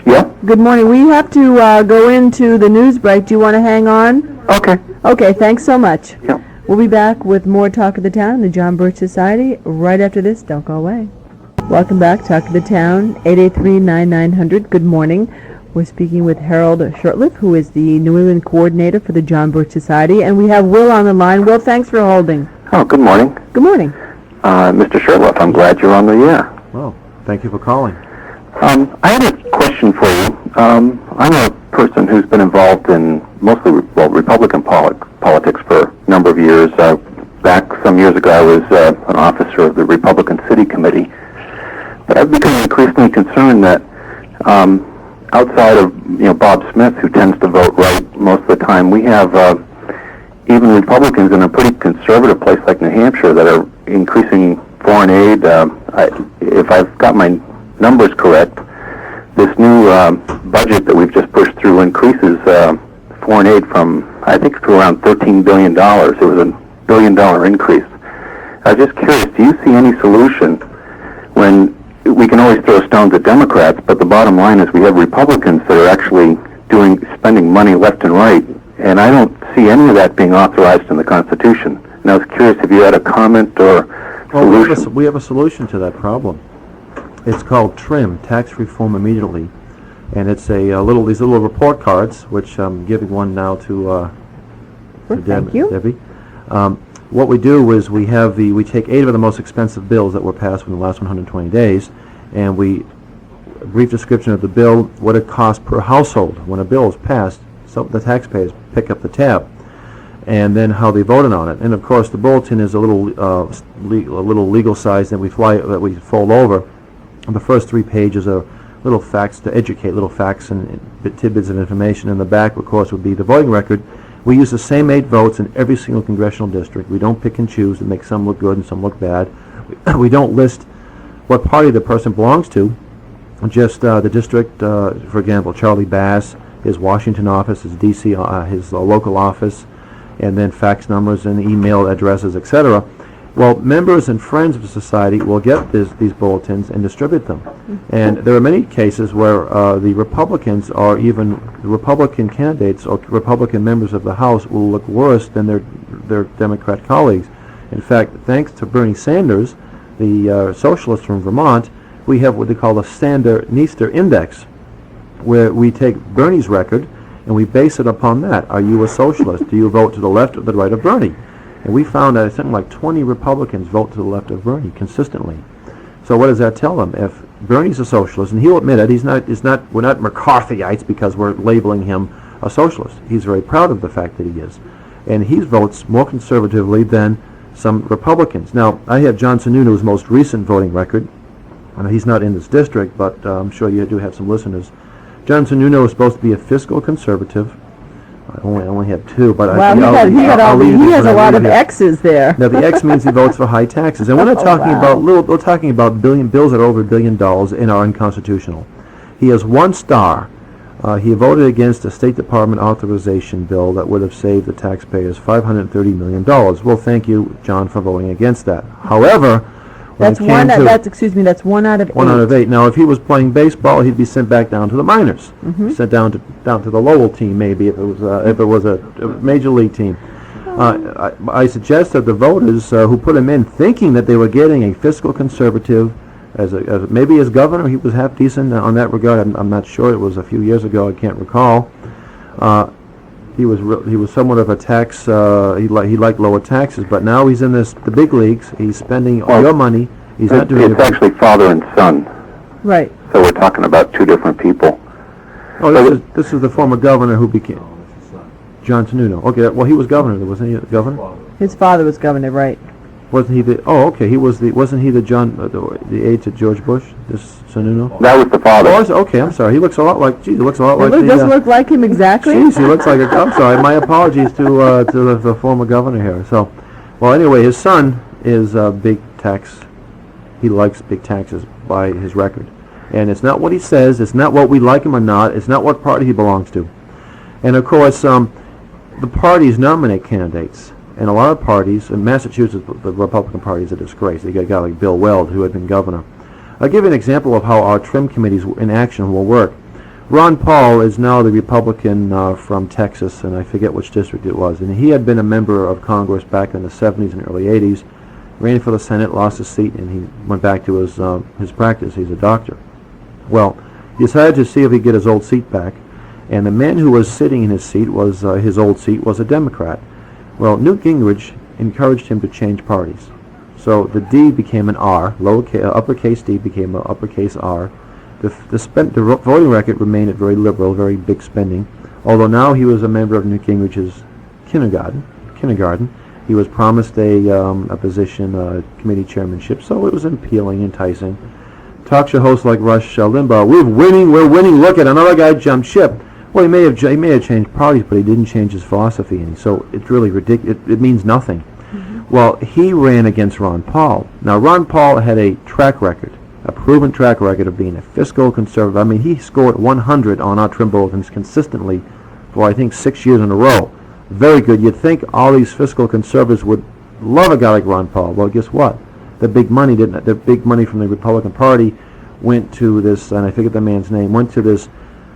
Yeah? Good morning. We have to go into the news break. Do you want to hang on? Okay. Okay, thanks so much. Yeah. We'll be back with more Talk of the Town, the John Birch Society, right after this. Don't go away. Welcome back, Talk of the Town, 883-9900. Good morning. We're speaking with Hal Shurtleff, who is the New England coordinator for the John Birch Society, and we have Will on the line. Will, thanks for holding. Oh, good morning. Good morning. Mr. Shurtleff, I'm glad you're on the air. Well, thank you for calling. I had a question for you. I'm a person who's been involved in mostly Republican politics for a number of years. Back some years ago, I was an officer of the Republican City Committee. But I've become increasingly concerned that outside of Bob Smith, who tends to vote right most of the time, we have even Republicans in a pretty conservative place like New Hampshire that are increasing foreign aid. If I've got my numbers correct, this new budget that we've just pushed through increases foreign aid from, I think, to around $13 billion. It was a $1 billion increase. I was just curious, do you see any solution when we can always throw stones at Democrats, but the bottom line is we have Republicans that are actually spending money left and right, and I don't see any of that being authorized in the Constitution. And I was curious if you had a comment or solution. We have a solution to that problem. It's called TRIM, Tax Reform Immediately, and it's these little report cards, which I'm giving one now to Thank you. Debbie. What we do is we take 8 of the most expensive bills that were passed within the last 120 days, and a brief description of the bill, what it costs per household when a bill is passed, so the taxpayers pick up the tab, and then how they voted on it. And of course, the bulletin is a little legal size that we fold over. And the first 3 pages are little facts to educate, little facts and tidbits of information. In the back, of course, would be the voting record. We use the same 8 votes in every single congressional district. We don't pick and choose and make some look good and some look bad. We don't list what party the person belongs to, just the district, for example, Charlie Bass, his Washington office, his D.C., his local office, and then fax numbers and email addresses, etc. Well, members and friends of the society will get these bulletins and distribute them. And there are many cases where the Republicans or even the Republican candidates or Republican members of the House will look worse than their Democrat colleagues. In fact, thanks to Bernie Sanders, the socialist from Vermont, we have what they call the Sander-Niester Index, where we take Bernie's record and we base it upon that. Are you a socialist? Do you vote to the left or the right of Bernie? And we found that something like 20 Republicans vote to the left of Bernie consistently. So what does that tell them? If Bernie's a socialist, and he'll admit it, we're not McCarthyites because we're labeling him a socialist. He's very proud of the fact that he is. And he votes more conservatively than some Republicans. Now, I have John Sununu's most recent voting record. He's not in this district, but I'm sure you do have some listeners. John Sununu is supposed to be a fiscal conservative. I only have 2, but wow, he has a lot of X's there. Now the X means he votes for high taxes, and we're not talking we're talking about bills that are over $1 billion and are unconstitutional. He has 1 star. He voted against a State Department authorization bill that would have saved the taxpayers $530 million. Well, thank you, John, for voting against that. However, that's 1 out of 8. 1 out of 8. Now, if he was playing baseball, he'd be sent back down to the minors, sent down to the Lowell team, maybe if it was a major league team. I suggest that the voters who put him in, thinking that they were getting a fiscal conservative, maybe as governor, he was half decent on that regard. I'm not sure. It was a few years ago. I can't recall. He was somewhat of a tax. He liked lower taxes, but now he's in the big leagues. He's spending all your money. He's not doing It's actually father and son. Right. So we're talking about 2 different people. Oh, this is the former governor who became John Sununu. Okay, well he was governor. Wasn't he governor? His father was governor, right? Wasn't he the? Oh, okay. Wasn't he the aide to George Bush? This Sununu. That was the father. Oh, okay. I'm sorry. He looks a lot like. Geez, he looks a lot like. It doesn't look like him exactly. Geez, he looks like. I'm sorry. My apologies to the former governor here. So, well, anyway, his son is a big tax. He likes big taxes by his record, and it's not what he says. It's not what we like him or not. It's not what party he belongs to, and of course, the parties nominate candidates. And a lot of parties, in Massachusetts, the Republican Party is a disgrace. They got a guy like Bill Weld, who had been governor. I'll give you an example of how our TRIM committees in action will work. Ron Paul is now the Republican from Texas, and I forget which district it was. And he had been a member of Congress back in the 70s and early 80s, ran for the Senate, lost his seat, and he went back to his practice. He's a doctor. Well, he decided to see if he could get his old seat back, and the man who was sitting in his seat was his old seat was a Democrat. Well, Newt Gingrich encouraged him to change parties. So the D became an R, uppercase D became an uppercase R. The voting record remained at very liberal, very big spending, although now he was a member of Newt Gingrich's kindergarten. He was promised a position, committee chairmanship, so it was appealing, enticing. talk show hosts like Rush Limbaugh, we're winning, look at another guy jumped ship. Well, he may have changed parties, but he didn't change his philosophy, and so it's really ridiculous. It means nothing. Well, he ran against Ron Paul. Now, Ron Paul had a track record, a proven track record of being a fiscal conservative. I mean, he scored 100 on our trim bulletins consistently for, I think, 6 years in a row. Very good. You'd think all these fiscal conservatives would love a guy like Ron Paul. Well, guess what? The big money from the Republican Party went to this, and I forget the man's name, went to this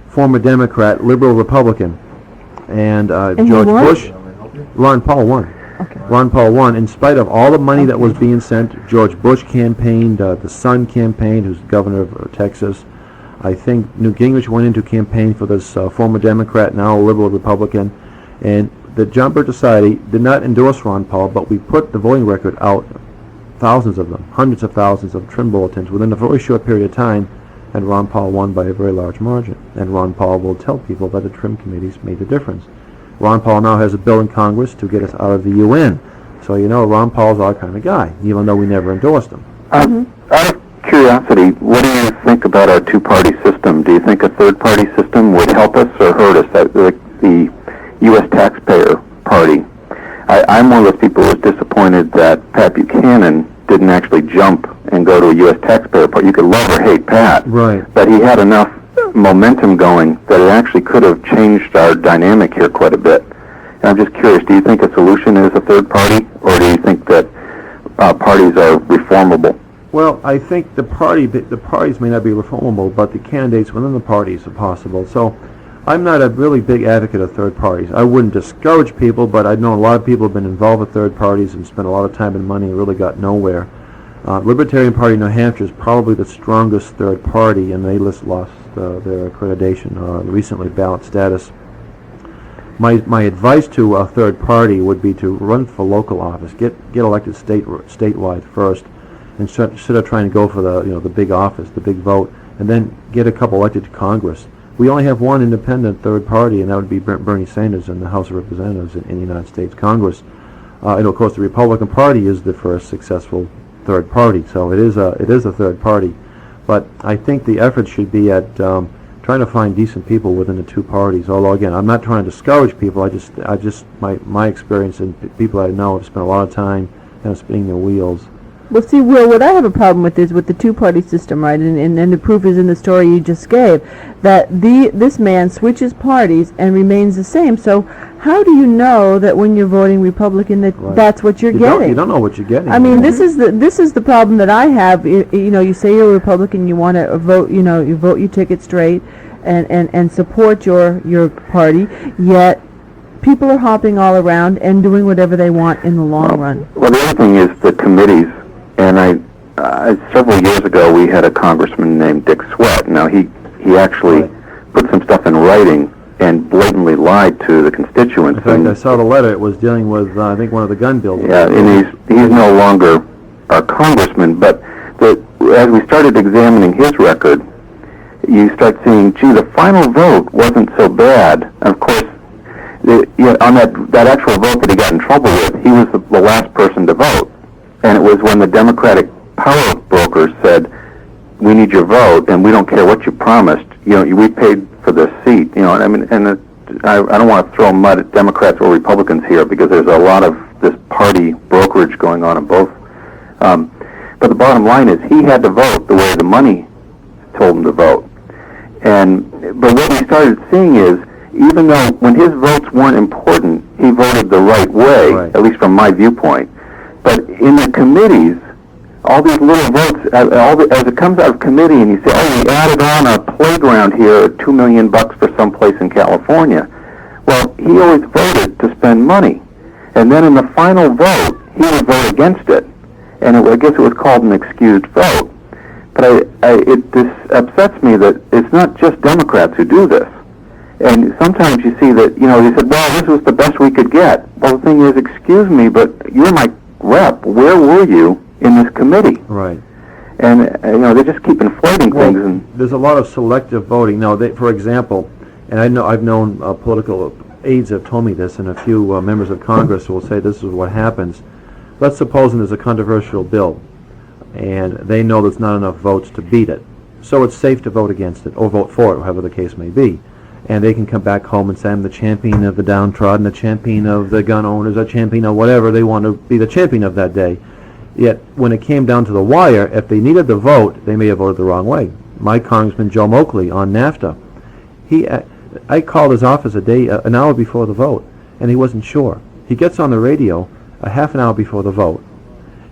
former Democrat, liberal Republican, and George Bush. Ron Paul won. Okay. Ron Paul won. In spite of all the money that was being sent, George Bush campaigned, the son campaigned, who's governor of Texas. I think Newt Gingrich went into campaign for this former Democrat, now liberal Republican. And the John Birch Society did not endorse Ron Paul, but we put the voting record out, thousands of them, hundreds of thousands of trim bulletins within a very short period of time, and Ron Paul won by a very large margin. And Ron Paul will tell people that the trim committees made the difference. Ron Paul now has a bill in Congress to get us out of the UN. So, Ron Paul's our kind of guy, even though we never endorsed him. Out of curiosity, what do you think about our two-party system? Do you think a third-party system would help us or hurt us, the U.S. taxpayer party? I'm one of those people who was disappointed that Pat Buchanan didn't actually jump and go to a U.S. taxpayer party. You could love or hate Pat, right? But he had enough momentum going that it actually could have changed our dynamic here quite a bit. And I'm just curious, do you think a solution is a third party, or do you think that parties are reformable? Well, I think the parties may not be reformable, but the candidates within the parties are possible. So I'm not a really big advocate of third parties. I wouldn't discourage people, but I know a lot of people have been involved with third parties and spent a lot of time and money and really got nowhere. Libertarian Party in New Hampshire is probably the strongest third party, and they lost their accreditation recently, ballot status. My advice to a third party would be to run for local office, get elected statewide first, instead of trying to go for the big office, the big vote, and then get a couple elected to Congress. We only have one independent third party, and that would be Bernie Sanders in the House of Representatives in the United States Congress. And of course, the Republican Party is the first successful third party, so it is a third party. But I think the effort should be at trying to find decent people within the two parties. Although again, I'm not trying to discourage people. My experience and people I know have spent a lot of time spinning their wheels. Well, see, Will, what I have a problem with is with the two-party system, right? And the proof is in the story you just gave, that this man switches parties and remains the same. So how do you know that when you're voting Republican that that's what you're getting? You don't know what you're getting. I mean, this is the problem that I have. You say you're a Republican, you want to vote. You vote your ticket straight, and support your party. Yet people are hopping all around and doing whatever they want in the long run. Well, the other thing is the committees. And several years ago, we had a congressman named Dick Sweat. Now, he actually put some stuff in writing and blatantly lied to the constituents. In fact, I saw the letter. It was dealing with, I think, one of the gun bills. Yeah, and he's no longer our congressman. But as we started examining his record, you start seeing, gee, the final vote wasn't so bad. And of course, on that actual vote that he got in trouble with, he was the last person to vote. And it was when the Democratic power brokers said, "We need your vote, and we don't care what you promised. We paid for this seat." I mean, and I don't want to throw mud at Democrats or Republicans here because there's a lot of this party brokerage going on in both. But the bottom line is, he had to vote the way the money told him to vote. But what we started seeing is, even though when his votes weren't important, he voted the right way, at least from my viewpoint. But in the committees, all these little votes, as it comes out of committee and you say, oh, we added on a playground here, $2 million for someplace in California. Well, he always voted to spend money. And then in the final vote, he would vote against it. And I guess it was called an excused vote. But this upsets me that it's not just Democrats who do this. And sometimes you see that, they said, well, this was the best we could get. Well, the thing is, excuse me, but you're my rep. Where were you in this committee? Right. And they just keep inflating things. And there's a lot of selective voting. Now, for example, and I've known political aides have told me this, and a few members of Congress will say this is what happens. Let's suppose there's a controversial bill. and they know there's not enough votes to beat it. So it's safe to vote against it, or vote for it, however the case may be. And they can come back home and say, I'm the champion of the downtrodden, the champion of the gun owners, a champion of whatever they want to be the champion of that day. Yet, when it came down to the wire, if they needed the vote, they may have voted the wrong way. My Congressman Joe Moakley on NAFTA, I called his office an hour before the vote, and he wasn't sure. He gets on the radio a half an hour before the vote,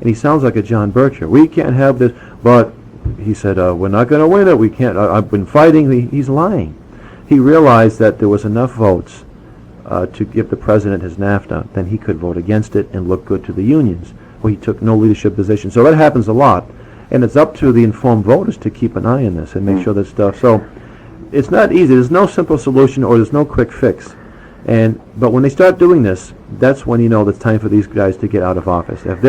and he sounds like a John Birch. We can't have this, but he said, we're not going to win it. We can't. I've been fighting. He's lying. He realized that there was enough votes to give the president his NAFTA, then he could vote against it and look good to the unions. Well, he took no leadership position. So that happens a lot, and it's up to the informed voters to keep an eye on this and make sure that stuff. So it's not easy. There's no simple solution, or there's no quick fix. But when they start doing this, that's when you know it's time for these guys to get out of office. If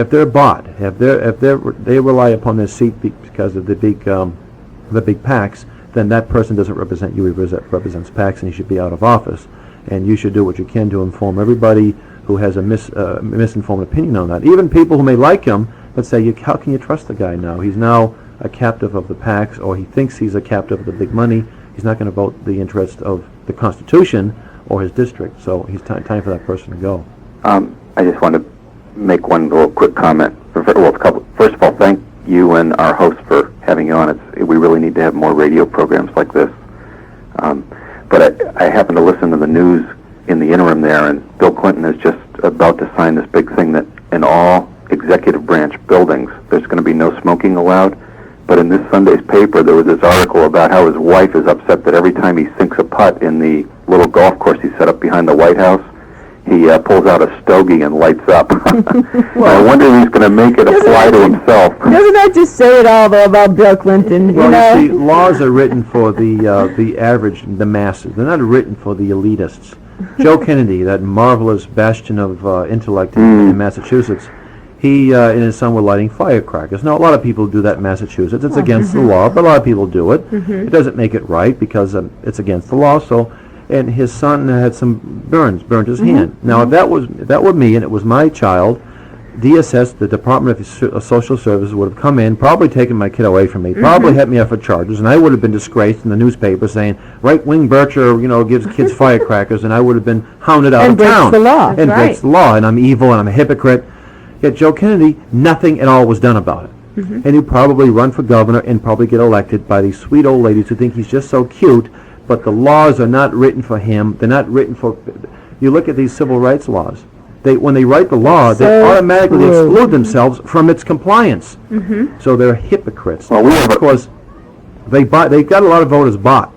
they're bought, if they rely upon their seat because of the big PACs, then that person doesn't represent you. He represents PACs, and he should be out of office. And you should do what you can to inform everybody who has a misinformed opinion on that. Even people who may like him, but say, how can you trust the guy now? He's now a captive of the PACs, or he thinks he's a captive of the big money. He's not going to vote the interest of the Constitution or his district. So he's time for that person to go. I just want to make one little quick comment. First of all, thank you and our host for having you on. We really need to have more radio programs like this. But I happened to listen to the news in the interim there, and Bill Clinton is just about to sign this big thing that in all executive branch buildings there's going to be no smoking allowed. But in this Sunday's paper, there was this article about how his wife is upset that every time he sinks a putt in the little golf course he set up behind the White House, he pulls out a stogie and lights up. I wonder if he's going to make it apply to himself. Doesn't that just say it all, though, about Bill Clinton? Well, you see, laws are written for the average, the masses. They're not written for the elitists. Joe Kennedy, that marvelous bastion of intellect in Massachusetts, he and his son were lighting firecrackers. Now, a lot of people do that in Massachusetts. It's against the law, but a lot of people do it. It doesn't make it right because it's against the law. And his son had some burned his hand. Now, if that were me and it was my child, DSS, the Department of Social Services, would have come in, probably taken my kid away from me, probably had me up for charges, and I would have been disgraced in the newspaper saying, right-wing Bircher, gives kids firecrackers, and I would have been hounded out of town. And breaks the law. And breaks the law, and I'm evil, and I'm a hypocrite. Yet Joe Kennedy, nothing at all was done about it. And he'd probably run for governor and probably get elected by these sweet old ladies who think he's just so cute, but the laws are not written for him. They're not written for... You look at these civil rights laws. When they write the law, they automatically exclude themselves from its compliance. So they're hypocrites. Well, of course, they've got a lot of voters bought.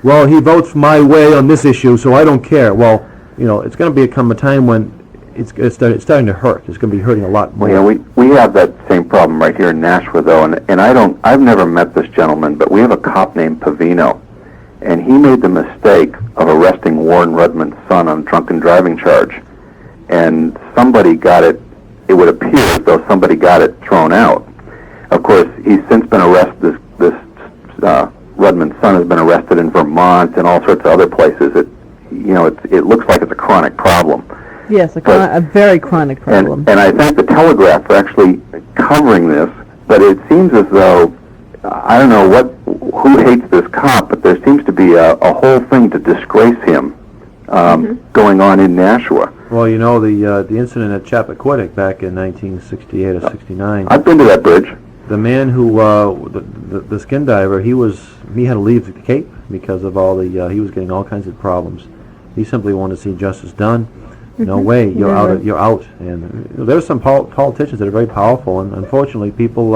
Well, he votes my way on this issue, so I don't care. Well, it's going to come a time when it's starting to hurt. It's going to be hurting a lot more. Well, yeah, we have that same problem right here in Nashua, though, and I've never met this gentleman, but we have a cop named Pavino, and he made the mistake of arresting Warren Rudman's son on a drunken driving charge, and somebody got it. It would appear as though somebody got it thrown out. Of course, he's since been arrested. This Rudman's son has been arrested in Vermont and all sorts of other places. It looks like it's a chronic problem. Yes, a very chronic problem. And I thank the Telegraph for actually covering this, but it seems as though, I don't know who hates this cop, but there seems to be a whole thing to disgrace him going on in Nashua. Well, the incident at Chappaquiddick back in 1968 or 69. I've been to that bridge. The man who, the skin diver, he had to leave the Cape because of all he was getting all kinds of problems. He simply wanted to see justice done. No way, you're out. You're out. And there's some politicians that are very powerful, and unfortunately, people,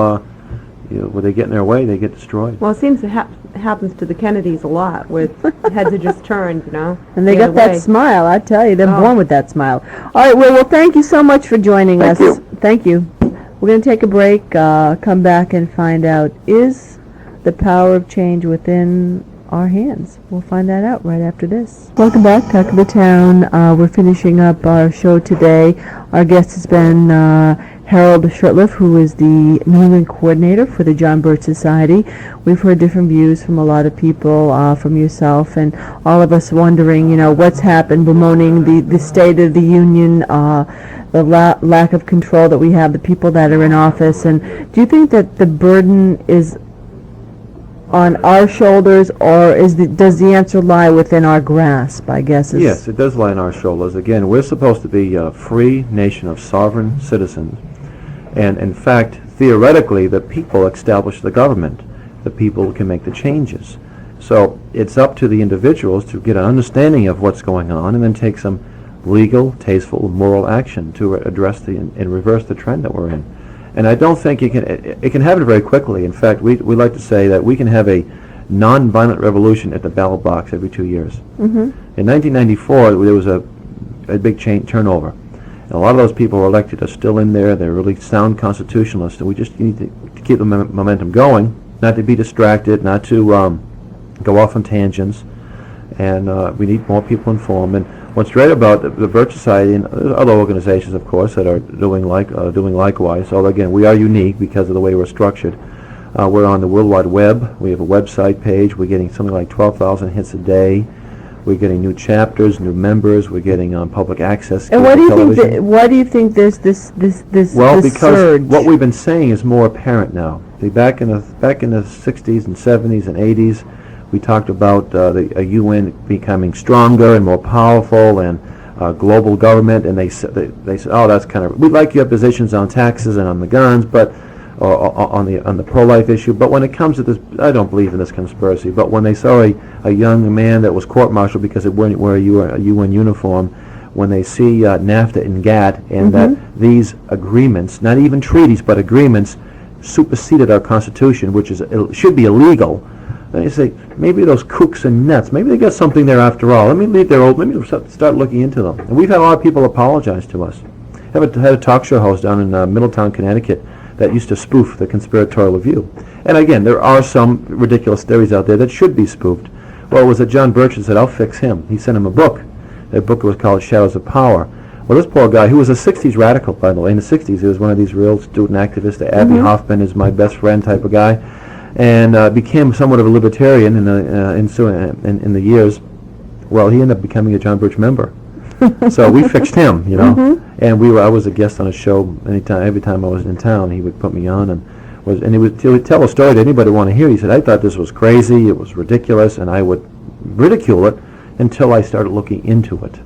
when they get in their way, they get destroyed. Well, it seems it happens to the Kennedys a lot, with heads are just turned, And they got that smile. I tell you, they're born with that smile. All right. Well, thank you so much for joining us. Thank you. We're going to take a break. Come back and find out: is the power of change within our hands? We'll find that out right after this. Welcome back, Talk of the Town. We're finishing up our show today. Our guest has been Hal Shurtleff, who is the New England coordinator for the John Birch Society. We've heard different views from a lot of people, from yourself, and all of us wondering, what's happened, bemoaning the state of the union, the lack of control that we have, the people that are in office, and do you think that the burden is on our shoulders, or does the answer lie within our grasp, I guess? Yes, it does lie on our shoulders. Again, we're supposed to be a free nation of sovereign citizens, and in fact, theoretically, the people establish the government. The people can make the changes. So it's up to the individuals to get an understanding of what's going on and then take some legal, tasteful, moral action to address and reverse the trend that we're in. And I don't think it can happen very quickly. In fact, we like to say that we can have a non-violent revolution at the ballot box every 2 years. Mm-hmm. In 1994, there was a big turnover. And a lot of those people who were elected are still in there. They're really sound constitutionalists, and we just need to keep the momentum going, not to be distracted, not to go off on tangents, and we need more people informed. And what's great about the Birch Society and other organizations, of course, that are doing likewise. Although again, we are unique because of the way we're structured. We're on the World Wide Web. We have a website page. We're getting something like 12,000 hits a day. We're getting new chapters, new members. We're getting public access. And why do you think there's this Well, this because surge? what we've been saying is more apparent now. Back in the 60s and 70s and 80s, we talked about the UN becoming stronger and more powerful, and global government, and they said, oh, that's kind of, we'd like your positions on taxes and on the guns, but on the pro-life issue. But when it comes to this, I don't believe in this conspiracy. But when they saw a young man that was court-martialed because it wouldn't wear a UN uniform, when they see NAFTA and GATT, and that these agreements, not even treaties, but agreements, superseded our Constitution, which should be illegal. Then you say, maybe those kooks and nets, maybe they got something there after all. Let me leave their maybe start looking into them. And we've had a lot of people apologize to us. I had a talk show host down in Middletown, Connecticut, that used to spoof the Conspiratorial Review. And again, there are some ridiculous theories out there that should be spoofed. Well, it was John Birch that said, I'll fix him. He sent him a book. That book was called Shadows of Power. Well, this poor guy, who was a 60s radical, by the way, in the 60s, he was one of these real student activists. Abby Hoffman is my best friend type of guy, and became somewhat of a libertarian in the years. Well, he ended up becoming a John Birch member. So we fixed him, you know. And I was a guest on a show every time I was in town. He would put me on, and he would tell a story that anybody would want to hear. He said, I thought this was crazy, it was ridiculous, and I would ridicule it until I started looking into it.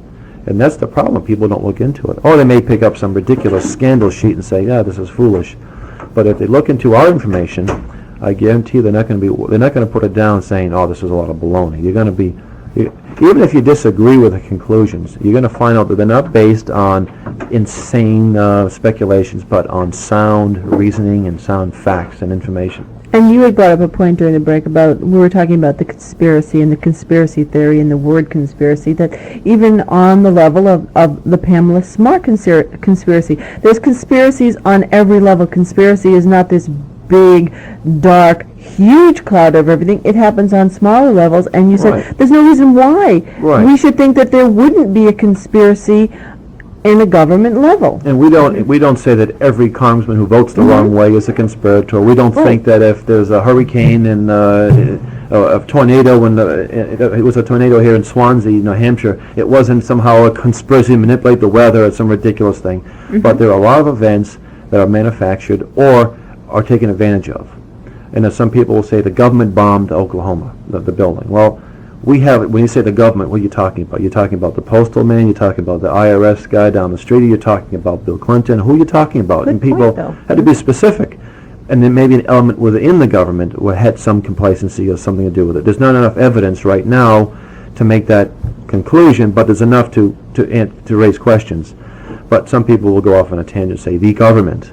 And that's the problem. People don't look into it. Or they may pick up some ridiculous scandal sheet and say, yeah, this is foolish. But if they look into our information, I guarantee they're not going to put it down saying, oh, this is a lot of baloney. You're going to be, even if you disagree with the conclusions, you're going to find out that they're not based on insane speculations, but on sound reasoning and sound facts and information. And you had brought up a point during the break about, we were talking about the conspiracy and the conspiracy theory and the word conspiracy, that even on the level of the Pamela Smart conspiracy, there's conspiracies on every level. Conspiracy is not this big, dark, huge cloud of everything. It happens on smaller levels, and you said there's no reason why we should think that there wouldn't be a conspiracy in a government level. And we don't say that every congressman who votes the wrong way is a conspirator. We don't think that if there's a hurricane and a tornado, when it was a tornado here in Swansea, New Hampshire, it wasn't somehow a conspiracy to manipulate the weather or some ridiculous thing. But there are a lot of events that are manufactured or are taken advantage of. And as some people will say, the government bombed Oklahoma, the building. Well, when you say the government, what are you talking about? You're talking about the postal man, you're talking about the IRS guy down the street, you're talking about Bill Clinton. Who are you talking about? Good and people point, had to be specific. And then maybe an element within the government had some complacency or something to do with it. There's not enough evidence right now to make that conclusion, but there's enough to raise questions. But some people will go off on a tangent and say, the government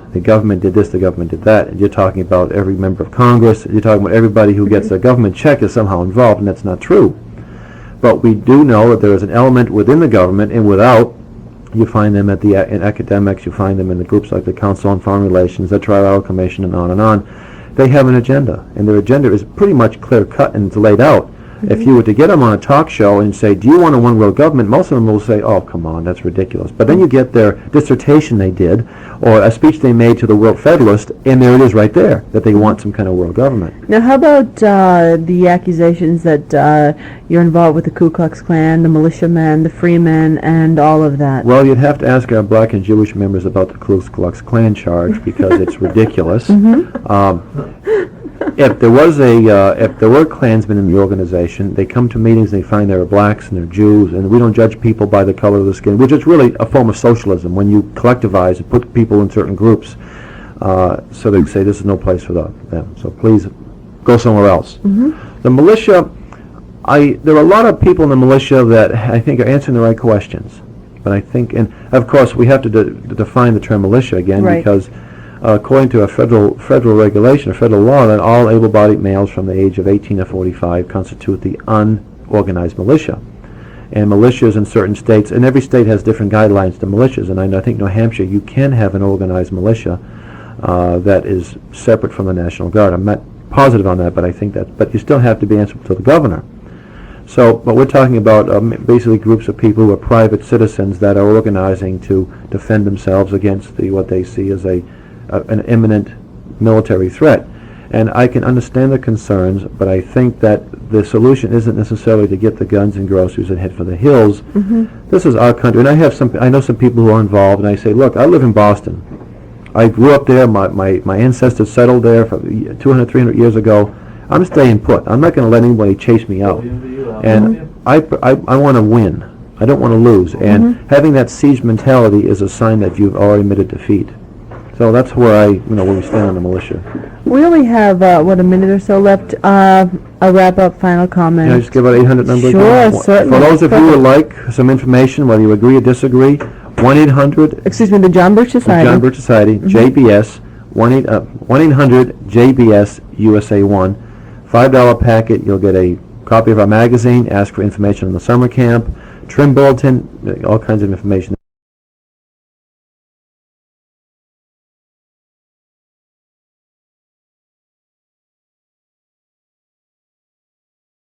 did this, the government did that. And you're talking about every member of Congress, you're talking about everybody who gets a government check is somehow involved, and that's not true. But we do know that there is an element within the government and without. You find them in academics, you find them in the groups like the Council on Foreign Relations, the Trilateral Commission, and on and on. They have an agenda, and their agenda is pretty much clear-cut and it's laid out. If you were to get them on a talk show and say, do you want a one world government, most of them will say, oh, come on, that's ridiculous. But then you get their dissertation they did, or a speech they made to the World Federalist, and there it is right there, that they want some kind of world government. Now, how about the accusations that you're involved with the Ku Klux Klan, the militiamen, the Freemen, and all of that? Well, you'd have to ask our black and Jewish members about the Ku Klux Klan charge, because it's ridiculous. If there were Klansmen in the organization, they come to meetings and they find there are blacks and there are Jews, and we don't judge people by the color of the skin, which is really a form of socialism when you collectivize and put people in certain groups. So they say this is no place for them. So please go somewhere else. The militia, there are a lot of people in the militia that I think are answering the right questions. But I think, and of course, we have to define the term militia again, Right. because according to a federal regulation, a federal law, that all able-bodied males from the age of 18 to 45 constitute the unorganized militia. And militias in certain states, and every state has different guidelines to militias, and I think New Hampshire, you can have an organized militia that is separate from the National Guard. I'm not positive on that, but I think that, but you still have to be answerable to the governor. So, but we're talking about basically groups of people who are private citizens that are organizing to defend themselves against what they see as an imminent military threat. And I can understand the concerns, but I think that the solution isn't necessarily to get the guns and groceries and head for the hills. This is our country, and I know some people who are involved, and I say, look, I live in Boston. I grew up there. My ancestors settled there 200, 300 years ago. I'm staying put. I'm not going to let anybody chase me out. And I want to win. I don't want to lose. And having that siege mentality is a sign that you've already admitted defeat. So that's where where we stand on the militia. We only have, a minute or so left. A wrap-up final comment. Can I just give out 800 number? Sure, certainly. For those of you who would like some information, whether you agree or disagree, 1-800... Excuse me, the John Birch Society. John Birch Society, JBS, 1-800-JBS-USA1. $5 packet, you'll get a copy of our magazine, ask for information on the summer camp, trim bulletin, all kinds of information.